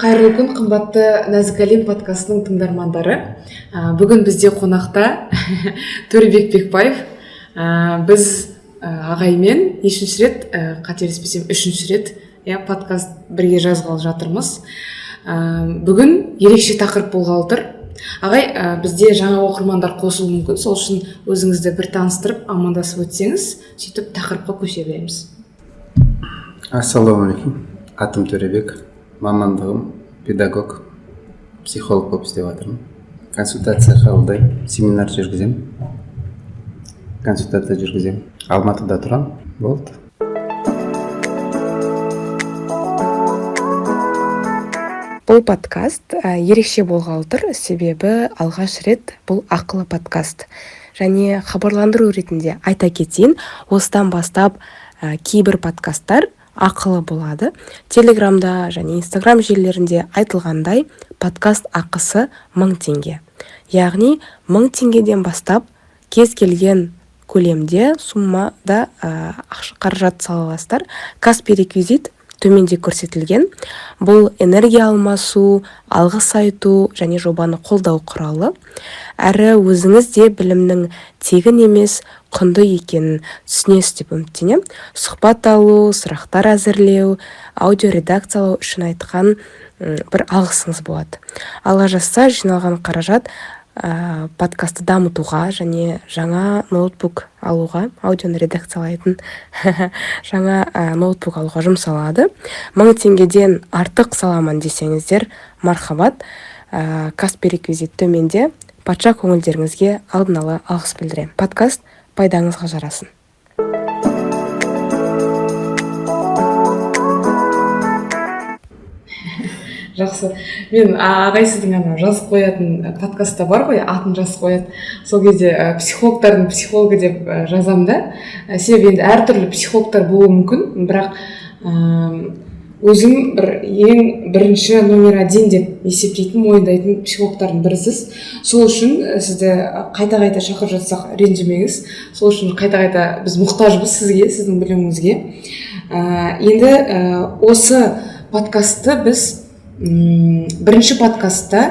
Қайырлы күн, қымбатты Нәзік әлем подкастының тыңдармандары. Бүгін бізде қонақта Төребек Бекбаев. Біз ағаймен нешінші рет, қателеспесем үшінші рет подкаст бірге жазғалы жатырмыз. Бүгін ерекше тақырып болғалы тұр. Ағай, бізде жаңа оқырмандар қосылуы мүмкін, сол үшін өзіңізді бір таныстырып, амандасып өтсеңіз, сөйтіп тақырыпқа көше береміз. Ассалаумағалейкум. Атым Төребек. Мамандығым педагог, психолог болып істеп жатырмын. Консультация қабылдаймын, семинар жүргіземін. Консультация жүргіземін. Алматыда тұрамын. Болды. Бұл подкаст ерекше болғалы тұр, себебі алғаш рет бұл ақылы подкаст. Және хабарландыру ретінде айта кетейін, осыдан бастап кейбір подкасттар ақылы болады. Телеграмда және Инстаграм желілерінде айтылғандай подкаст ақысы 1000 теңге. Яғни 1000 теңгеден бастап кез келген көлемде суммада қаражат сала аласыздар. Каспи реквизит төменде көрсетілген. Бұл энергия алмасу, алғыс айту және жобаны қолдау құралы. Әрі өзіңіз де білімнің тегін емес, құнды екенін түсінесіз деп үміттенемін. Сұхбат алу, сұрақтар әзірлеу, аудиоредакциялау үшін айтқан бір алғысыңыз болады. Алла жазса, жиналған қаражат подкасты дамытуға және жаңа ноутбук алуға, аудионы редакциялайтын жаңа ноутбук алуға жұмсалады. 1000 теңгеден артық саламын десеңіздер, мархабат. Каспи реквизит төменде. Патша көңілдеріңізге алдын ала алғыс білдіремін. Подкаст пайдаңызға жарасын. Жақсы. Мен ағай сіздің жазып қоятын подкастта бар ғой, атын жазып қояды. Сол кезде психологтардың психологы деп жазам да. Себебі енді әртүрлі психологтар болуы мүмкін, бірақ өзім ең бірінші номер 1 деп есептейтін, мойындайтын психологтардың бірісіз. Сол үшін сізді қайта-қайта шақырып жатсақ ренжімеңіз. Сол үшін қайта-қайта біз мұқтажбыз сізге, сіздің біліміңізге. Енді осы подкастты біз бірінші подкастта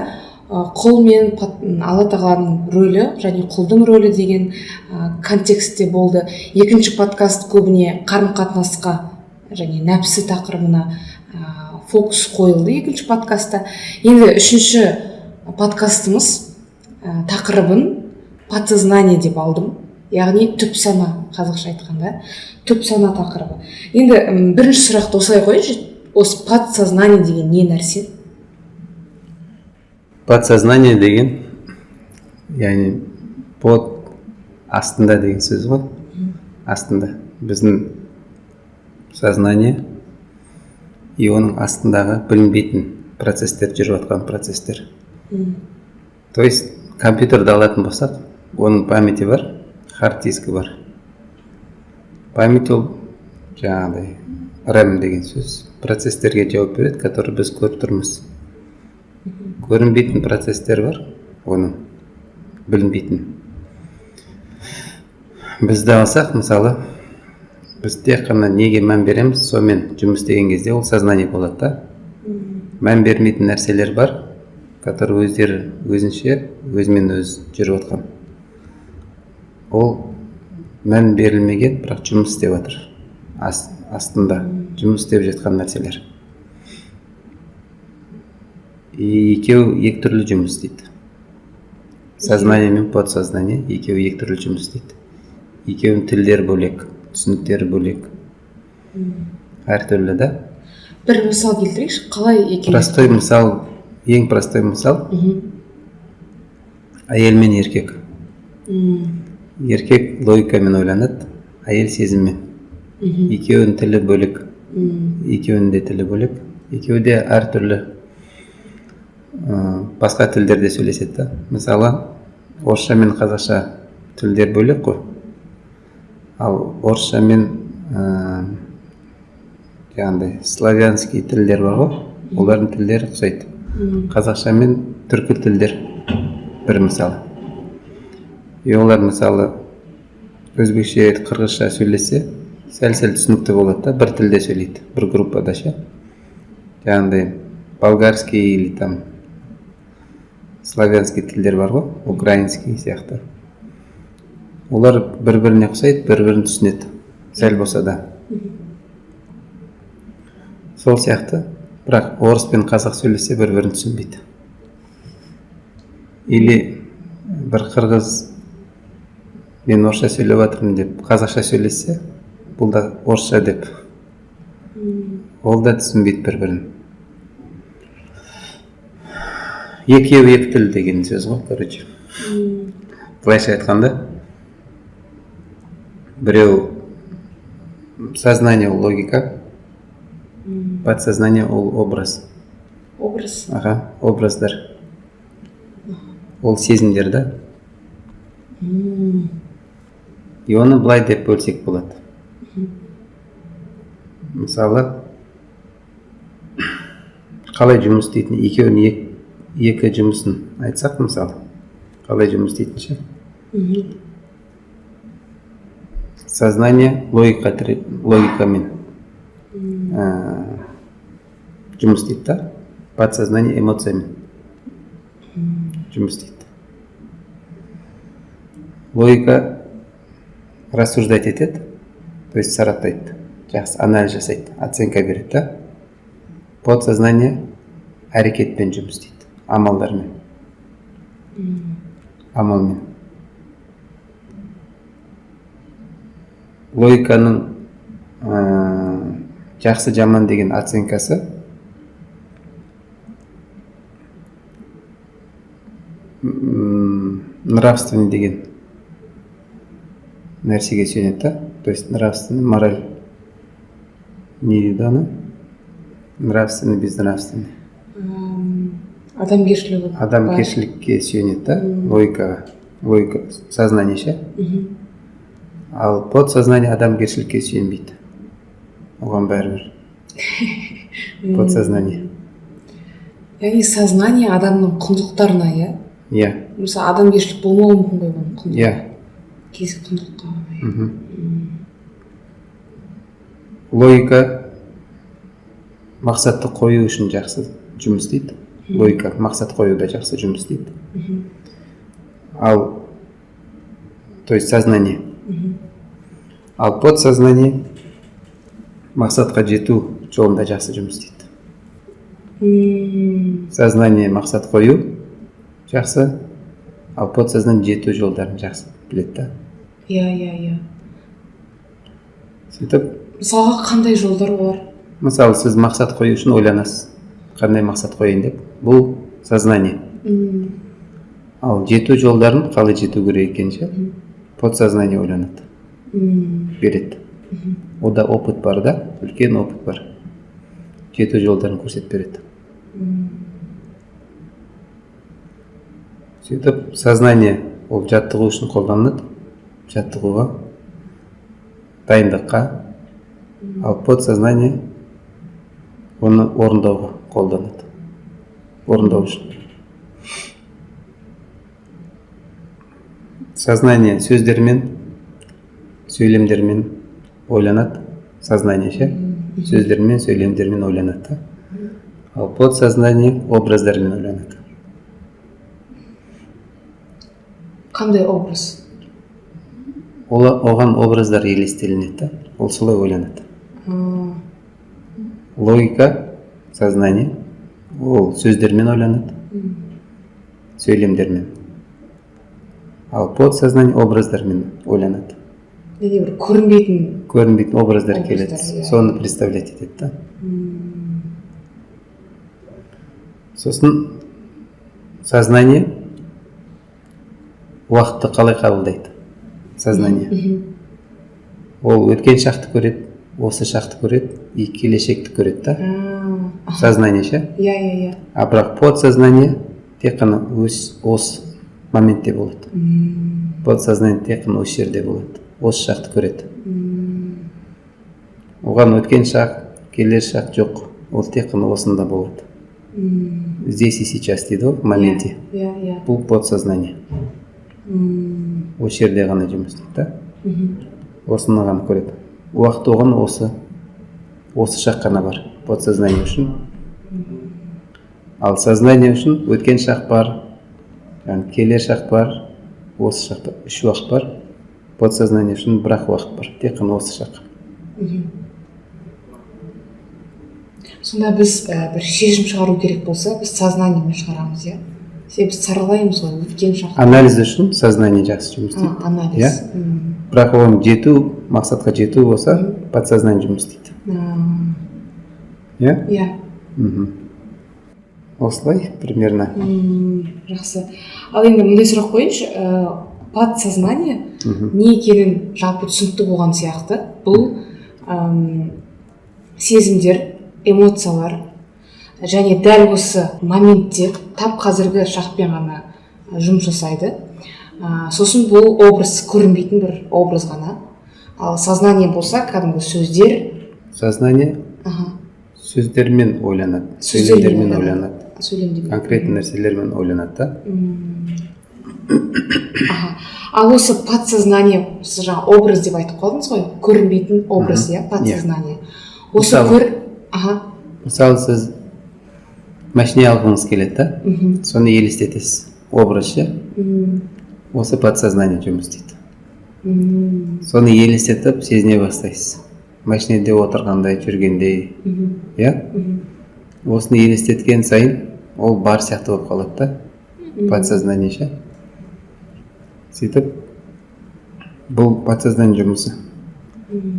құл мен Алла тағаланың рөлі және құлдың рөлі деген контекстте болды. Екінші подкаст көбіне қарым-қатынасқа және нәпсі тақырыбына фокус қойылды екінші подкастта. Енді үшінші подкастымыз тақырыбын подсознание деп алдым. Яғни түп сана, қазақша айтқанда, түп сана тақырыбы. Енді бірінші сұрақты осылай қойшы. Осы подсознание деген не нәрсе? Подсознание деген, яғни под астында деген сөз ғой. Астында. Біздің сознание и оның астындағы білінбейтін процестер, жүріп жатқан процестер. То есть компьютерді алатын болсақ, оның памяти бар, хард диски бар. Память ол жаңағыдай RAM деген сөз. Процестерге жауап береді, который біз көріп тұрмыз. Көрінбейтін процестер бар, оның білінбейтін. Бізді алсақ, мысалы, біз тек қана неге мән береміз, сонымен жұмыс істеген кезде ол сознание болады да. Мән бермейтін нәрселер бар, который өздері өзінше, өзімен өз жүріп отқан. Ол мән берілмеген, бірақ жұмыс істеп жатыр. Астында жұмыс істеп жатқан нәрселер. Екеуі екі түрлі жұмыс істейді. Сознание мен подсознание екеуі екі түрлі жұмыс істейді. Екеуінің тілдері бөлек, түсініктері бөлек. Әр түрлі да. Бір мысал келтірейікші, қалай екеуі? Простой мысал, ең простой мысал. Әйел мен еркек. Еркек логикамен ойланады, әйел сезіммен. Екеуінің тілі бөлек, екеуінің де тілі бөлек, екеуі де әр түрлі басқа тілдерде сөйлеседі. Мысалы, орысша мен қазақша тілдер бөлек қой. Ал орысша мен славянский тілдер бар ғой, олардың тілдері ұқсайды. Қазақша мен түркі тілдер бір мысалы. Олар мысалы өзбекше, қырғызша сөйлесе, сәл-сәл түсінікті болады да, бір тілде сөйлейді, бір группада ше. Яғни болгарский или там славянский тілдер бар ғой, украинский сияқты. Олар бір-біріне ұқсайды, бір-бірін түсінеді, сәл болса да. Сол сияқты, бірақ орыс пен қазақ сөйлесе бір-бірін түсінбейді. Или бір қырғыз мен орысша сөйлеп жатырмын деп қазақша сөйлесе, бұл да орысша деп. Ол да түсінбейді бір-бірін. Екеуі екі тіл деген сөз ғой, короче. Былайша айтқанда, біреу сознание ол логика, подсознание ол образ. Образ. Аха, образдар. Ол сезімдер да. И оны былай деп бөлсек болады. Мысалы, қалай жұмыс істейтін, екеуінің екі жұмысын айтсақ, мысалы, қалай жұмыс істейтін ше? Сознание логикамен жұмыс істейді да, подсознание эмоциямен жұмыс істейді. Логика рассуждать етеді, то есть сараптайды, жақсы анализ жасайды, оценка береді да. Подсознание әрекетпен жұмыс істейді, амалдармен, амалмен. Логиканың жақсы жаман деген оценкасы нравственный деген нәрсеге сүйенеді да. То есть нравственный, мораль. Не дейді ана? Нравственный, безнравственный. Адамгершілікке сүйенеді да, логикаға. Логика, сознание ше. Ал подсознание адамгершілікке сүйенбейді. Оған бәрібір. Подсознание. Яғни сознание адамның құндылықтарына, иә? Иә. Мысалы, адамгершілік болмауы мүмкін ғой оның құндылығы. Иә. Кезі құндылыққа. Логика мақсатты қою үшін жақсы жұмыс істейді. Логика мақсат қоюда жақсы жұмыс істейді. Ал, то есть сознание. Ал подсознание мақсатқа жету жолында жақсы жұмыс істейді. Сознание мақсат қою жақсы, ал подсознание жету жолдарын жақсы біледі да. Иә. Сөйтіп, Мысалға қандай жолдар олар? Мысалы, сіз мақсат қою үшін ойланасыз. Қандай мақсат қояйын деп? Бұл сознание. Ал жету жолдарын қалай жету керек екенше, подсознание ойланады. Береді. Ода опыт бар да, үлкен опыт бар. Жету жолдарын көрсетіп береді. Сөйтіп, сознание ол жаттығу үшін қолданылады. Жаттығуға, дайындыққа, ал подсознание оны орындауға қолданады. Орындау үшін. Сознание сөздермен, сөйлемдермен ойланады. Сознание ше, сөздермен, сөйлемдермен ойланады. Ал подсознание образдармен ойланады. Қандай образ? Оған образдар елестелінеді, ол солай ойланады. Логика, сознание, ол сөздермен ойланады, сөйлемдермен. Ал подсознание образдармен ойланады. Яғни бір көрінбейтін образдар келеді, соны представлять етеді да. Сосын сознание уақытты қалай қабылдайды? Сознание. Ол өткен шақты көреді, осы шақты көреді, и келешекті көреді да. Сознание ше? Иә. А бірақ подсознание тек қана осы моментте болады. Подсознание тек қана осы жерде болады. Осы шақты көреді. Оған өткен шақ, келер шақ жоқ. Ол тек қана осында болады. Здесь и сейчас дейді ғой, в моменте. Бұл подсознание. Осы жерде ғана жұмыс істейді да. Осыны ғана көреді. Уақыт оған осы шақ қана бар. Подсознание үшін Ал сознание үшін өткен шақ бар, яғни келер шақ бар, осы шақта 3 уақыт бар. Подсознание үшін бір-ақ уақыт бар, тек қана осы шақ. Сонда біз бір шешім шығару керек болса, біз сознаниемен шығарамыз, иә? Себебі біз саралаймыз ғой, өткен шақ. Анализ үшін сознание жақсы жұмыс істейді. Анализ. Бірақ оған жету, мақсатқа жету болса, подсознание жұмыс істейді. Иә? Иә. Осылай примерно. Жақсы. Ал енді мындай сұрақ қойыншы, подсознание не екенін жалпы түсінікті болған сияқты. Бұл сезімдер, эмоциялар және дәл осы моментте тап қазіргі шақпен ғана жұмыс жасайды. Сосын бұл образ, көрінбейтін бір образ ғана. Ал сознание болса, кәдімгі сөздер. Сознание сөздермен ойланады, сөйлемдермен ойланады. Конкретті нәрселермен ойланады да. Ал осы подсознание, сіз жаңа образ деп айтып қалдыңыз ғой, көрінбейтін образ, иә, подсознание. Осы Мысалы, сіз машина алғыңыз келеді да, соны елестетесіз, образ ше. Осы подсознание жұмыс істейді. Соны елестетіп, сезіне бастайсыз. Машинеде отырғандай, жүргендей, иә? Осыны елестеткен сайын, ол бар сияқты болып қалады да, подсознание ше. Сөйтіп, бұл подсознание жұмысы.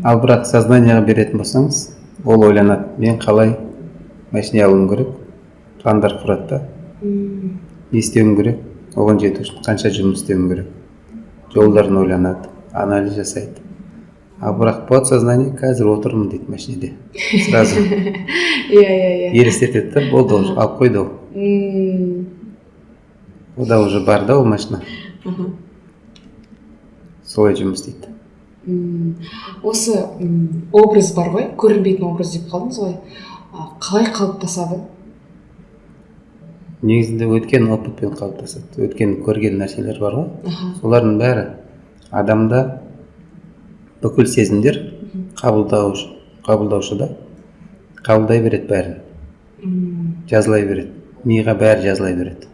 Ал бірақ сознаниеға беретін болсаңыз, ол ойланады, мен қалай машина алуым керек, пландар құрады да, не істеуім керек, оған жету үшін қанша жұмыс істеуім керек, жолдарын ойланады, анализ жасайды. Ал бірақ подсознание қазір отырмын дейді машинеде, сразу. Елестетеді да, болды ол, алып қойды ол. Ода уже бар да ол машина. Солай жұмыс істейді. Осы образ бар ғой, көрінбейтін образ деп қалдыңыз ғой, қалай қалыптасады? Негізінде өткен опытпен қалыптасады. Өткен көрген нәрселер бар ғой, солардың бәрі адамда бүкіл сезімдер қабылдаушыда қабылдай береді бәрін. Жазылай береді. Миға бәрі жазылай береді.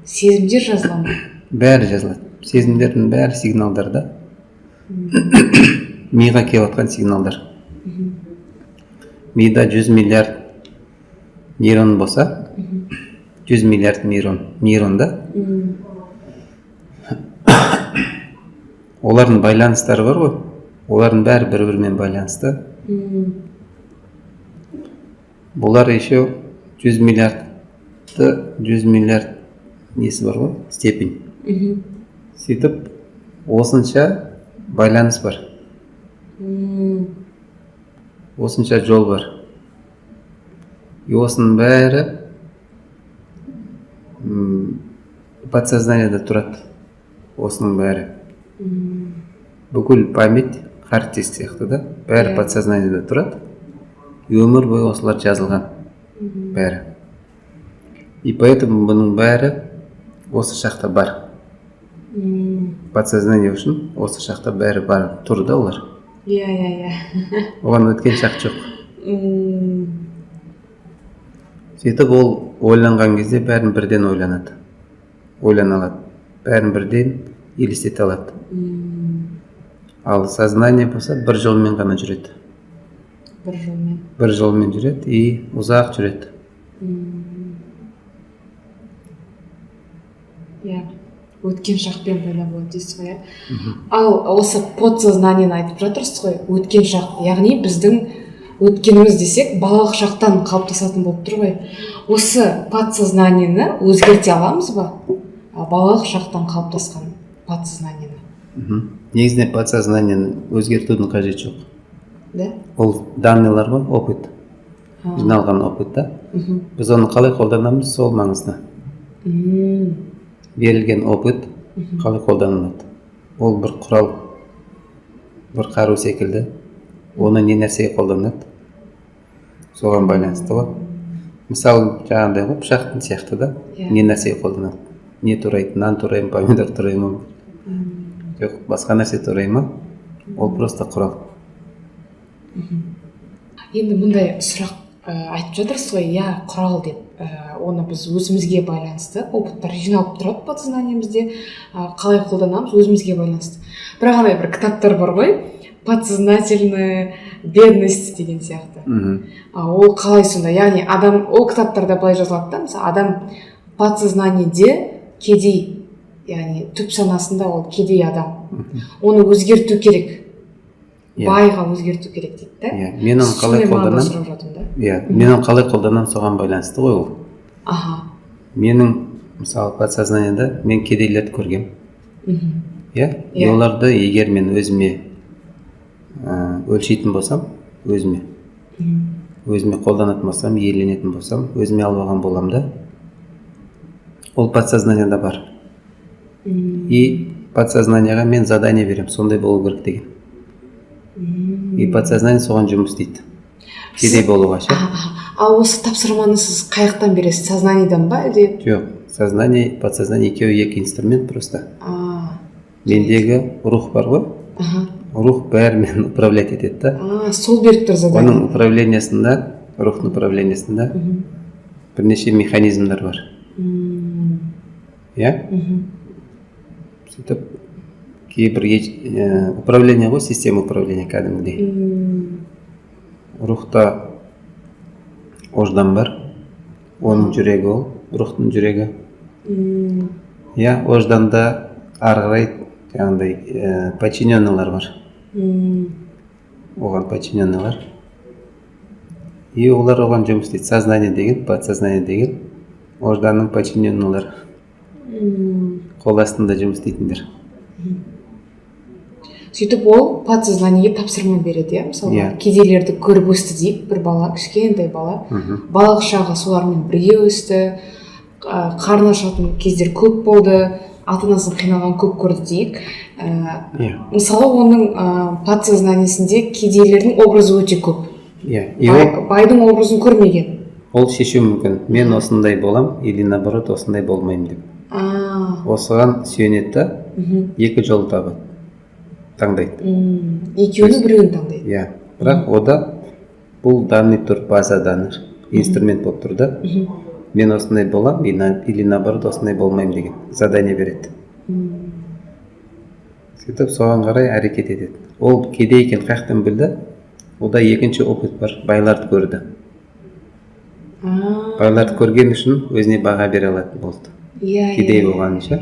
Сезімдер жазыла ма? Бәрі жазылады. Сезімдердің бәрі сигналдарда. Миға келіп отқан сигналдар. Мида 100 миллиард нейрон болса, 100 миллиард нейронда олардың байланыстары бар ғой, олардың бәрі бір-бірімен байланысты. Бұлар еще 100 миллиард несі бар ғой, степень. Сөйтіп, осынша байланыс бар. Осынша жол бар. И осының бәрі подсознаниеда тұрады. Осының бәрі. Бүкіл память, хард диск сияқты да, бәрі подсознаниеда тұрады. И өмір бойы осылар жазылған. Бәрі. И поэтому бұның бәрі осы шақта бар. Подсознание үшін осы шақта бәрі бар, тұр да олар. Оған өткен шақ жоқ. Сөйтіп ол ойланған кезде бәрін бірден ойлана алады. Бәрін бірден елестете алады. Ал сознание болса бір жолмен ғана жүреді. Бір жолмен жүреді и ұзақ жүреді. Өткен шақпен байлап болады дейсіз ғой. Ал осы подсознаниені айтып жатырсыз ғой, өткен шақ, яғни біздің өткеніміз десек, балалық шақтан қалыптасатын болып тұр ғой. Осы подсознаниені өзгерте аламыз ба? Балалық шақтан қалыптасқан подсознаниені. Негізінде подсознаниені өзгертудің қажеті жоқ. Да? Ол данныйлар ғой, опыт. Жиналған опыт да. Біз оны қалай қолданамыз, сол маңызды. Берілген опыт қалай қолданылады. Ол бір құрал, бір қару секілді. Оны не нәрсеге қолданады? Соған байланысты ғой. Мысалы, жаңағыдай ғой, пышақтың сияқты да, не нәрсеге қолданады? Не турайды? Нан турайды, помидор турайды ма? Жоқ, басқа нәрсе турайды ма? Ол просто құрал. Енді мұндай сұрақ айтып жатырсыз ғой, иә, құрал деп. оны біз өзімізге байланысты опыттар жиналып тұрады подсознаниемізде, қалай қолданамыз өзімізге байланысты. Бірақ андай бір кітаптар бар ғой, подсознательная бедность деген сияқты. Ол қалай сонда, яғни адам, ол кітаптарда былай жазылады да, мысалы адам подсознаниеде кедей, яғни түп санасында ол кедей адам. Оны өзгерту керек. Байға өзгерту керек дейді да. Мен оны қалай қолданамын? Мен оны қалай қолданамын соған байланысты ғой ол. Менің мысалы подсознаниеда мен кедейлерді көргем. И оларды егер мен өзіме өлшейтін болсам, өзіме қолданатын болсам, иеленетін болсам, өзіме алып алған болам да, ол подсознаниеда бар. И подсознанияға мен задание берем, сондай болу керек деген. И подсознание соған жұмыс істейді. Кедей болуға ше. Ал осы тапсырманы сіз қаяқтан бересіз? Сознаниедан ба әлде? Жоқ, сознание, подсознание екеуі екі инструмент просто. Мендегі рух бар ғой. Рух бәрімен управлять етеді да. Сол беріп тұр задание. Оның управлениясында, рухтың управлениясында бірнеше механизмдар бар. Сөйтіп кейбір управление ғой, система управления кәдімгідей. Рухта ождан бар, оның жүрегі ол, рухтың жүрегі. Ожданда ары қарай жаңағыдай подчиненныйлар бар. Оған подчиненныйлар. И олар оған жұмыс істейді. Сознание деген, подсознание деген ожданның подчиненныйлар. Қол астында жұмыс істейтіндер. Сөйтіп ол подсознаниеге тапсырма береді, мысалы кедейлерді көріп өсті дейік, бір бала, кішкентай бала, балалық шағы солармен бірге өсті, қарны ашатын кездер көп болды, ата-анасын қиналған көп көрді дейік. Мысалы оның подсознаниесінде кедейлердің образы өте көп. Байдың образын көрмеген. Ол шешу мүмкін. Мен осындай болам, или наоборот осындай болмаймын деп. Осыған сүйенеді, екі жол табады. Таңдайды. Екеуінің біреуін таңдайды. Бірақ ода бұл данный тұр, база данный инструмент болып тұр да. Мен осындай болам, или наоборот осындай болмаймын деген задание береді. Сөйтіп соған қарай әрекет етеді. Ол кедей екен қаяқтан білді, ода екінші опыт бар, байларды көрді. Байларды көрген үшін өзіне баға бере алады болды. Кедей болғанынша.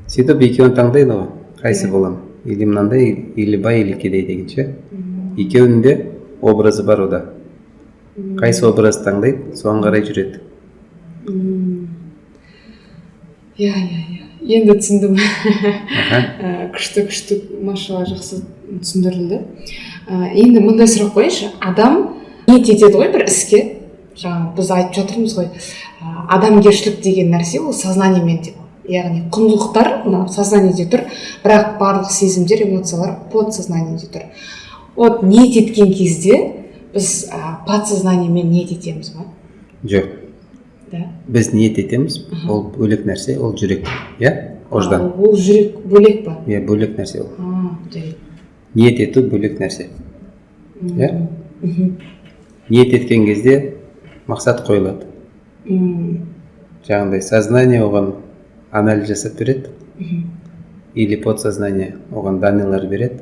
Сөйтіп екеуін таңдайды ғой, қайсы болам? Или мынандай, или бай, или кедей дегенше. Екеуінің де образы бар ода. Қайсы образ таңдайды, соған қарай жүреді. Енді түсіндім. Күшті, машалла, жақсы түсіндірілді. Енді мындай сұрақ қойшы, адам ниет етеді ғой бір іске. Жаңа біз айтып жатырмыз ғой, адамгершілік деген нәрсе ол сознаниемен деп. Яғни құндылықтар сознаниеде тұр, бірақ барлық сезімдер, эмоциялар подсознаниеде тұр. Вот ниет еткен кезде біз подсознаниемен ниет етеміз ба? Жоқ. Біз ниет етеміз, ол бөлек нәрсе, ол жүрек. Ождан. Ол жүрек бөлек па? Бөлек нәрсе ол. Ниет ету бөлек нәрсе. Ниет еткен кезде мақсат қойылады. Жаңағыдай сознание оған анализ жасап береді, или подсознание оған данныйлар береді.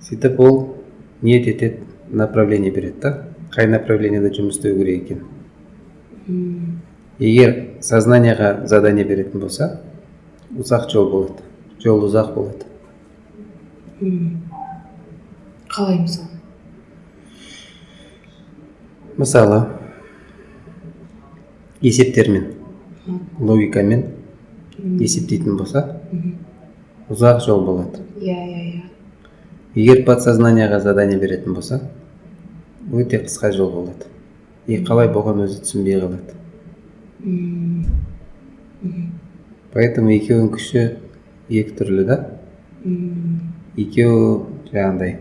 Сөйтіп ол ниет етеді, направление береді да, қай направлениеде жұмыс істеу керек екен. Егер сознанияға задание беретін болса, ұзақ жол болады, жол ұзақ болады. Қалай мысалы? Мысалы, есептермен, логикамен есептейтін болса, ұзақ жол болады. Егер подсознанияға задание беретін болса, өте қысқа жол болады. И қалай болған өзі түсінбей қалады. Поэтому екеуінің күші екі түрлі да. Екеуі жаңағыдай.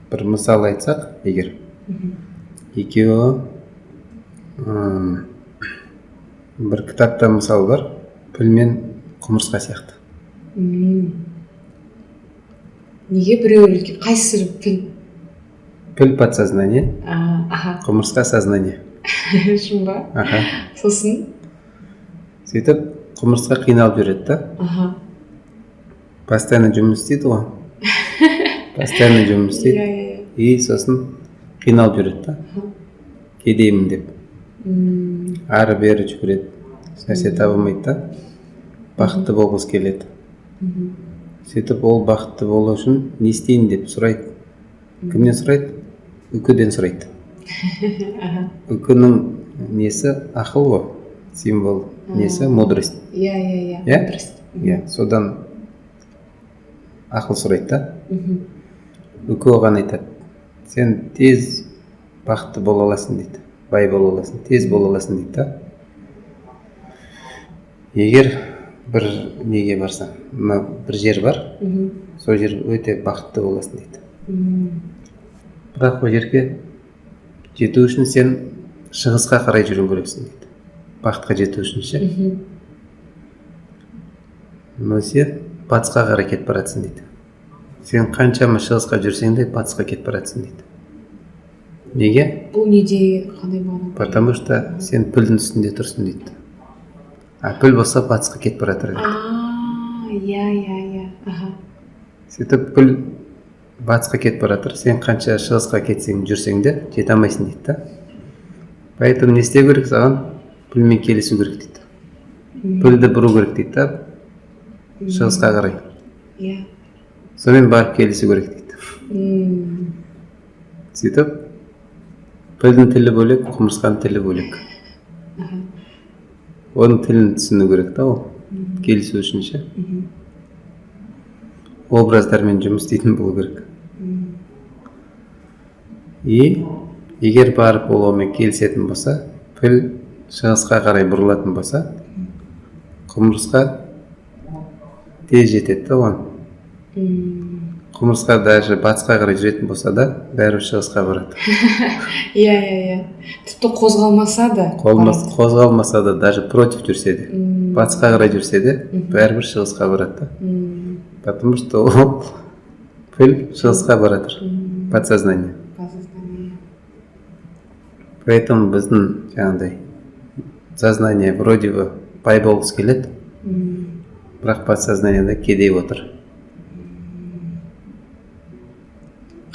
Бір мысал айтсақ, егер екеуі бір кітапта мысал бар, піл мен құмырсқа сияқты. Неге біреуі қайсысы піл? піл подсознание, Аха. құмырсқа сознание. Шын ба? Аха. Сосын? Сөйтіп құмырсқа қиналып жүреді да. Аха. Постоянно жұмыс істейді ғой. Постоянно жұмыс істейді. Иә. И сосын қиналып жүреді да. Кедеймін деп. Ары бері жүгіреді. Нәрсе таба алмайды да. Бақытты болғысы келеді. Сөйтіп ол бақытты болу үшін не істейін деп сұрайды. Кімнен сұрайды? Үкіден сұрайды. Үкінің несі ақыл ғой, символ несі мудрость. Иә. Иә, содан ақыл сұрайды да. Үкі оған айтады: сен тез бақытты бола аласың дейді, бай бола аласың, тез бола аласың дейді да. Егер бір неге барсаң, бір жер бар, сол жер өте бақытты боласың дейді. Бірақ ол жерге жету үшін сен шығысқа қарай жүруің керексің дейді. Бақытқа жету үшін ше. Но сен батысқа қарай кетіп баратсың дейді. Сен қаншама шығысқа жүрсең де батысқа кетіп баратсың дейді. Неге? Бұл неде қандай мағына? Потому что сен пілдің үстінде тұрсың дейді. А піл болса батысқа кетіп баратыр дейді. Иә. Аха. Сөйтіп піл батысқа кетіп баратыр, сен қанша шығысқа кетсең жүрсең де жете алмайсың дейді да. Поэтому не істеу керек, саған пілмен келісу керек дейді. Пілді бұру керек дейді да, шығысқа қарай. Иә. Сонымен барып келісу керек дейді. Сөйтіп пілдің тілі бөлек, құмырсқаның тілі бөлек. Оның тілін түсіну керек та, ол келісу үшін ше. Образдармен жұмыс істейтін болу керек. И егер барып ол онымен келісетін болса, піл шығысқа қарай бұрылатын болса, құмырсқа тез жетеді да оған. Құмырсқа даже батысқа қарай жүретін болса да, бәрі шығысқа барады. Иә. Тіпті қозғалмаса да. Қозғалмаса да, даже против жүрсе де, батысқа қарай жүрсе де, бәрібір шығысқа барады да. Потому что ол піл шығысқа баратыр. Подсознание. Поэтому біздің жаңағыдай сознание вроде бы бай болғысы келеді, бірақ подсознаниеда кедей отыр.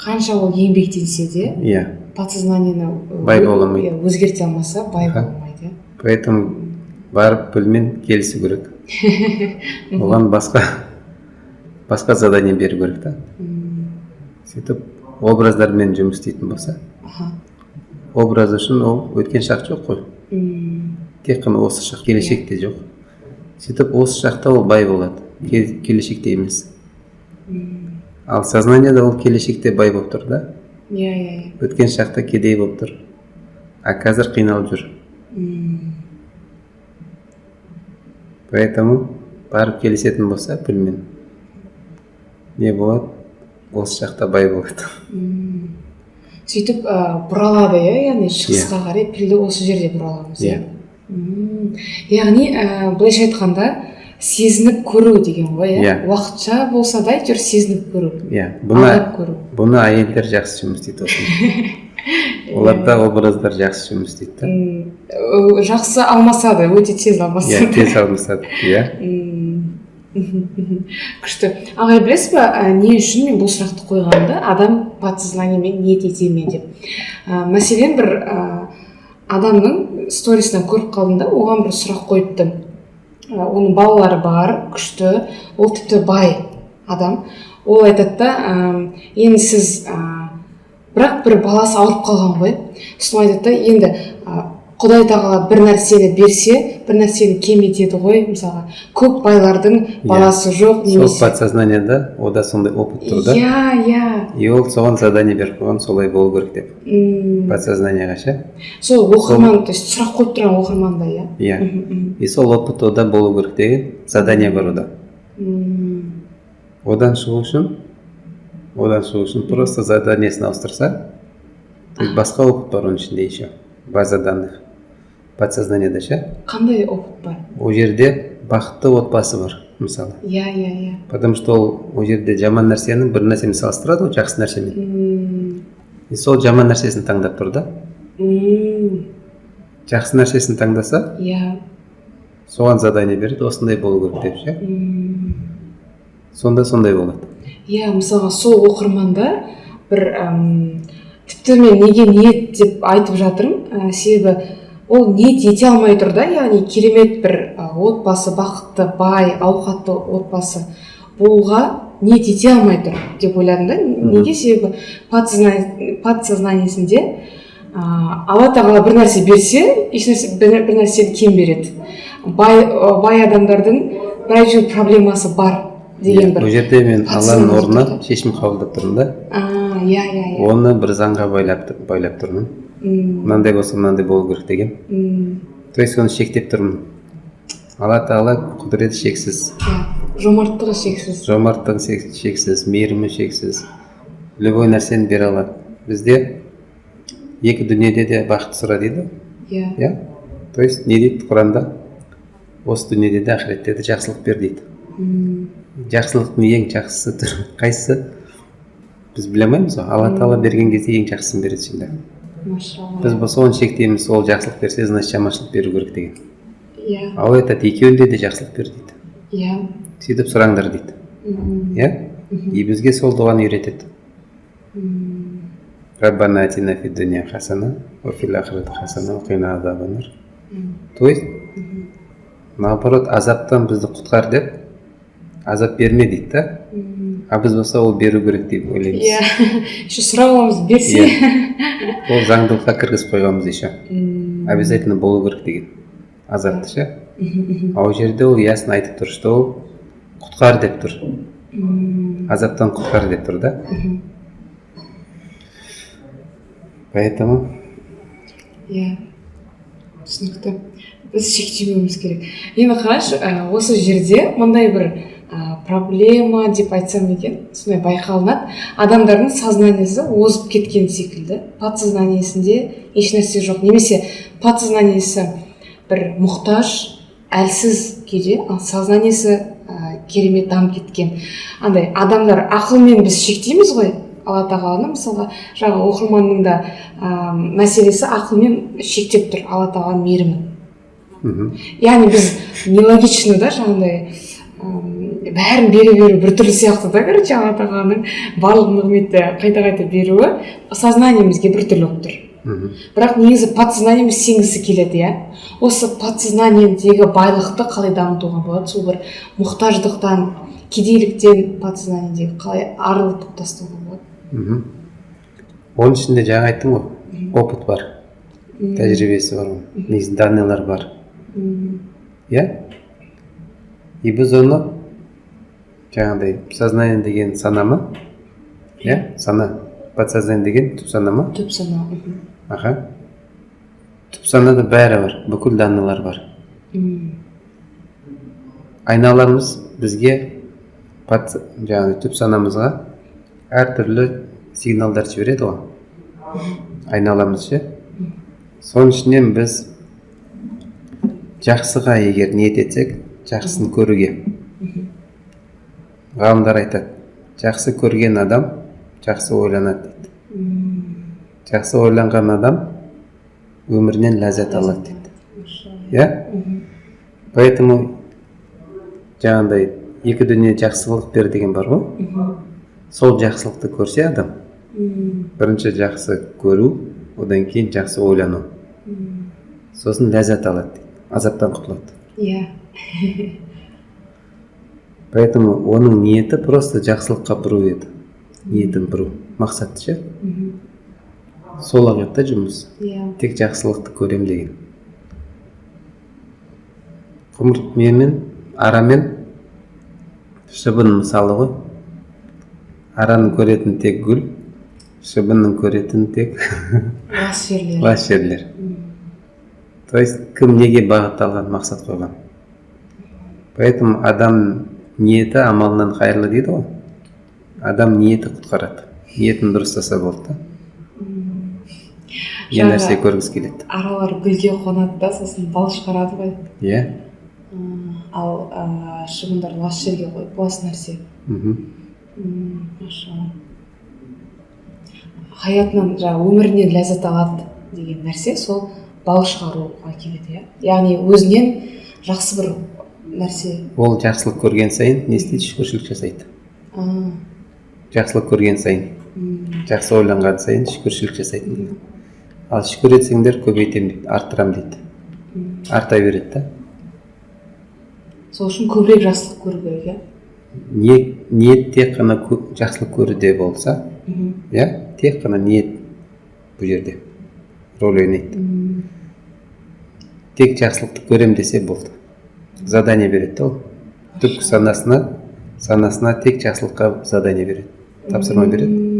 Қанша ол еңбектенсе де, Иә. подсознаниені Бай бола алмайды. өзгерте алмаса, бай бола алмайды. Поэтому барып пілмен келісу керек. Оған басқа задание беру керек та. Сөйтіп образдармен жұмыс істейтін болса, образ үшін ол өткен шақ жоқ қой. Тек қана осы шақ, келешекте жоқ. Сөйтіп осы шақта ол бай болады, келешекте емес. Ал сознанияда ол келешекте бай болып тұр да. Иә. Өткен шақта кедей болып тұр. А қазір қиналып жүр. Поэтому барып келісетін болса пілмен, не болады? Осы шақта бай болады. Сөйтіп бұралады, яғни шығысқа қарай пілді осы жерде бұраламыз. Яғни былайша айтқанда сезініп көру деген ғой, уақытша болса да әйтеуір сезініп көру. Бұны әйелдер жақсы жұмыс істейді осыны. Оларда образдар жақсы жұмыс істейді. Жақсы алмаса да, өте тез алмаса да. Тез алмаса да, Күшті. Ағай, білесіз ба, не үшін мен бұл сұрақты қойғанымда, адам подсознаниямен ниет етеме деп. Мәселен, бір адамның сторисінен көріп қалдым да, оған бір сұрақ қойыпты. Оның балалары бар, күшті, ол тіпті бай адам. Ол айтады да, енді сіз бірақ бір баласы ауырып қалған ғой. Сосын айтады да, енді Құдай тағала бір нәрсені берсе, бір нәрсені кем етеді ғой. Мысалға, көп байлардың баласы жоқ немесе. Сол подсознанияда ода сондай опыт тұр да. Иә. И ол соған задание беріп қойған, солай болу керек деп. Подсознанияға ше. Сол оқырман, то есть сұрақ қойып тұрған оқырманда, иә. Иә. И сол опыт ода болу керек деген задание бар ода. Одан шығу үшін просто заданиесін ауыстырса, басқа опыт бар оның ішінде еще. База данных. Подсознанияда ше. Қандай опыт бар? Ол жерде бақытты отбасы бар, мысалы. Иә. Потому что ол жерде жаман нәрсенің бір нәрсемен салыстырады, ол жақсы нәрсемен. И сол жаман нәрсесін таңдап тұр да. Жақсы нәрсесін таңдаса, иә, соған задание береді, осындай болу керек деп ше. Сонда сондай болады. иә, мысалға сол оқырманда бір тіпті мен неге ниет деп айтып жатырмын, себебі ол ниет ете алмай тұр да, яғни керемет бір отбасы, бақытты, бай, ауқатты отбасы болуға ниет ете алмай тұр деп ойладым да. Неге? Себебі подсознаниесінде Алла тағала бір нәрсе берсе, бір нәрсені кем береді. Бай адамдардың бір проблемасы бар деген бір. Бұл жерде мен Алланың орнына шешім қабылдап тұрмын да. Иә. Оны бір заңға байлап тұрмын. Мынандай болса мынандай болу керек деген. То есть оны шектеп тұрмын. Алла тағала құдіреті шексіз. Жомарттығы шексіз. Жомарттығы шексіз, мейірімі шексіз. Любой нәрсені бере алады. Бізде екі дүниеде де бақыт сұра дейді. Иә. То есть не дейді Құранда? Осы дүниеде де ақыретте де жақсылық бер дейді. Жақсылықтың ең жақсысы түрі қайсысы? Біз біле алмаймыз ғой. Алла тағала берген кезде ең жақсысын береді сонда. Біз соны шектейміз, ол жақсылық берсе, значит жаманшылық беру керек деген. Иә. Ал айтады, екеуінде де жақсылық бер дейді. Иә. Сөйтіп сұраңдар дейді. Иә? И бізге сол дұғаны үйретеді. Раббана атина фид дуния хасана, ва фил ахирати хасана, ва қина азабан нар. То есть, наоборот, азаптан бізді құтқар деп, азап берме дейді да. А біз болса ол беру керек деп ойлаймыз. Иә. Еще сұрауымыз берсе. Ол заңдылыққа кіргізіп қойғанбыз еще. Обязательно болу керек деген. Азапты ше. А ол жерде ол ясно айтып тұр, что ол құтқар деп тұр. Азаптан құтқар деп тұр да. Поэтому. Иә. Түсінікті. Біз шектемеуіміз керек. Енді қарашы, осы жерде мындай бір проблема деп айтсам екен, сондай байқалынады. Адамдардың сознаниясы озып кеткен секілді. Подсознаниесінде еш нәрсе жоқ. Немесе подсознаниесі бір мұқтаж, әлсіз кейде, ал сознаниясы керемет дамып кеткен. Андай адамдар ақылмен біз шектейміз ғой. Алла тағаланы мысалға жаңа оқырманның да мәселесі ақылмен шектеп тұр Алла тағаланың мейірімін. Яғни біз нелогично да жаңағыдай бәрін беру біртүрлі сияқты да, короче, Алла тағаланың барлық нығметті қайта беруі сознаниемізге біртүрлі болып тұр. Бірақ негізі подсознаниеміз сенгісі келеді, иә. Осы подсознаниедегі байлықты қалай дамытуға болады? Сол бір мұқтаждықтан, кедейліктен подсознаниедегі қалай арылтып тастауға болады? Оның ішінде жаңа айттым ғой, опыт бар, тәжірибесі бар, негізі данныйлар бар. Иә? И біз оны жаңағыдай сознание деген сана ма? Иә? Сана. Подсознание деген түп сана ма? Түп сана. Аха. Түп санада бәрі бар, бүкіл данныйлар бар. Айналамыз бізге жаңағы түп санамызға әртүрлі сигналдар жібереді ғой. Айналамыз ше. Соның ішінен біз жақсыға егер ниет етсек, жақсысын көруге. Ғалымдар айтады, жақсы көрген адам жақсы ойланады дейді. Жақсы ойланған адам өмірінен ләззат алады дейді. Иә? Поэтому жаңағыдай екі дүние жақсылық бер деген бар ғой. Сол жақсылықты көрсе адам, бірінші жақсы көру, одан кейін жақсы ойлану. Сосын ләззат алады дейді. Азаптан құтылады. Иә. Поэтому оның ниеті просто жақсылыққа бұру еді. Ниетін бұру. Мақсаты ше. Сол ағетта жұмыс. Тек жақсылықты көрем деген. Құмырт менмен, арамен шыбын мысалы ғой. Араның көретін тек гүл, шыбынның көретін тек лас жерлер. То есть кім неге бағытталған, мақсат қойған. Поэтому адам ниеті амалынан қайырлы дейді ғой. Адам ниеті құтқарады. Ниетін дұрыстаса болды да. Не нәрсе көргісі келеді. Аралар гүлге қонады да, сосын бал шығарады ғой. Иә. Ал шыбындар лас жерге қойып, лас нәрсе. хаятынан жаңағы өмірінен ләззат алады деген нәрсе сол бал шығаруға келеді, иә. Яғни өзінен жақсы бір нәрсе. Ол жақсылық көрген сайын не істейді? Шүкіршілік жасайды. Жақсылық көрген сайын, жақсы ойланған сайын шүкіршілік жасайды дейді. Ал шүкір етсеңдер көбейтем дейді, арттырам дейді. Арта береді да. Сол үшін көбірек жақсылық көру керек, иә. Ниет тек қана жақсылық көруде болса, иә, тек қана ниет бұл жерде рөл ойнайды. Тек жақсылықты көрем десе болды. Задание береді ол. Түпкі санасына тек жақсылыққа задание береді. Тапсырма береді.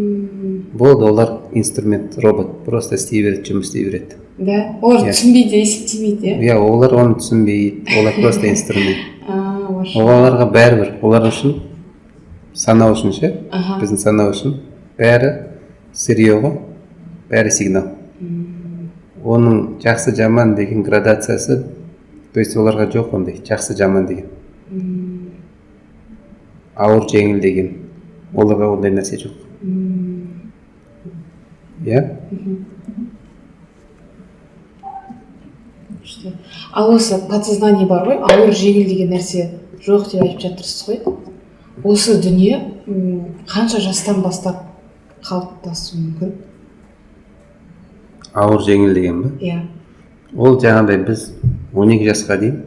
Болды, олар инструмент, робот, просто істей береді, жұмыс істей береді. Да, олар түсінбейді, есептемейді, иә. Олар оны түсінбейді, олар просто инструмент. Оларға бәрібір, олар үшін санау үшін ше, біздің санау үшін бәрі сырье ғой, бәрі сигнал. Оның жақсы жаман деген градациясы, то есть оларға жоқ ондай жақсы жаман деген. Ауыр жеңіл деген, оларға ондай нәрсе жоқ. Иә? Ал осы подсознание бар ғой, ауыр жеңіл деген нәрсе жоқ деп айтып жатырсыз ғой. Осы дүние қанша жастан бастап қалыптасуы мүмкін? Ауыр жеңіл деген ба? Иә. Ол жаңағыдай біз 12 жасқа дейін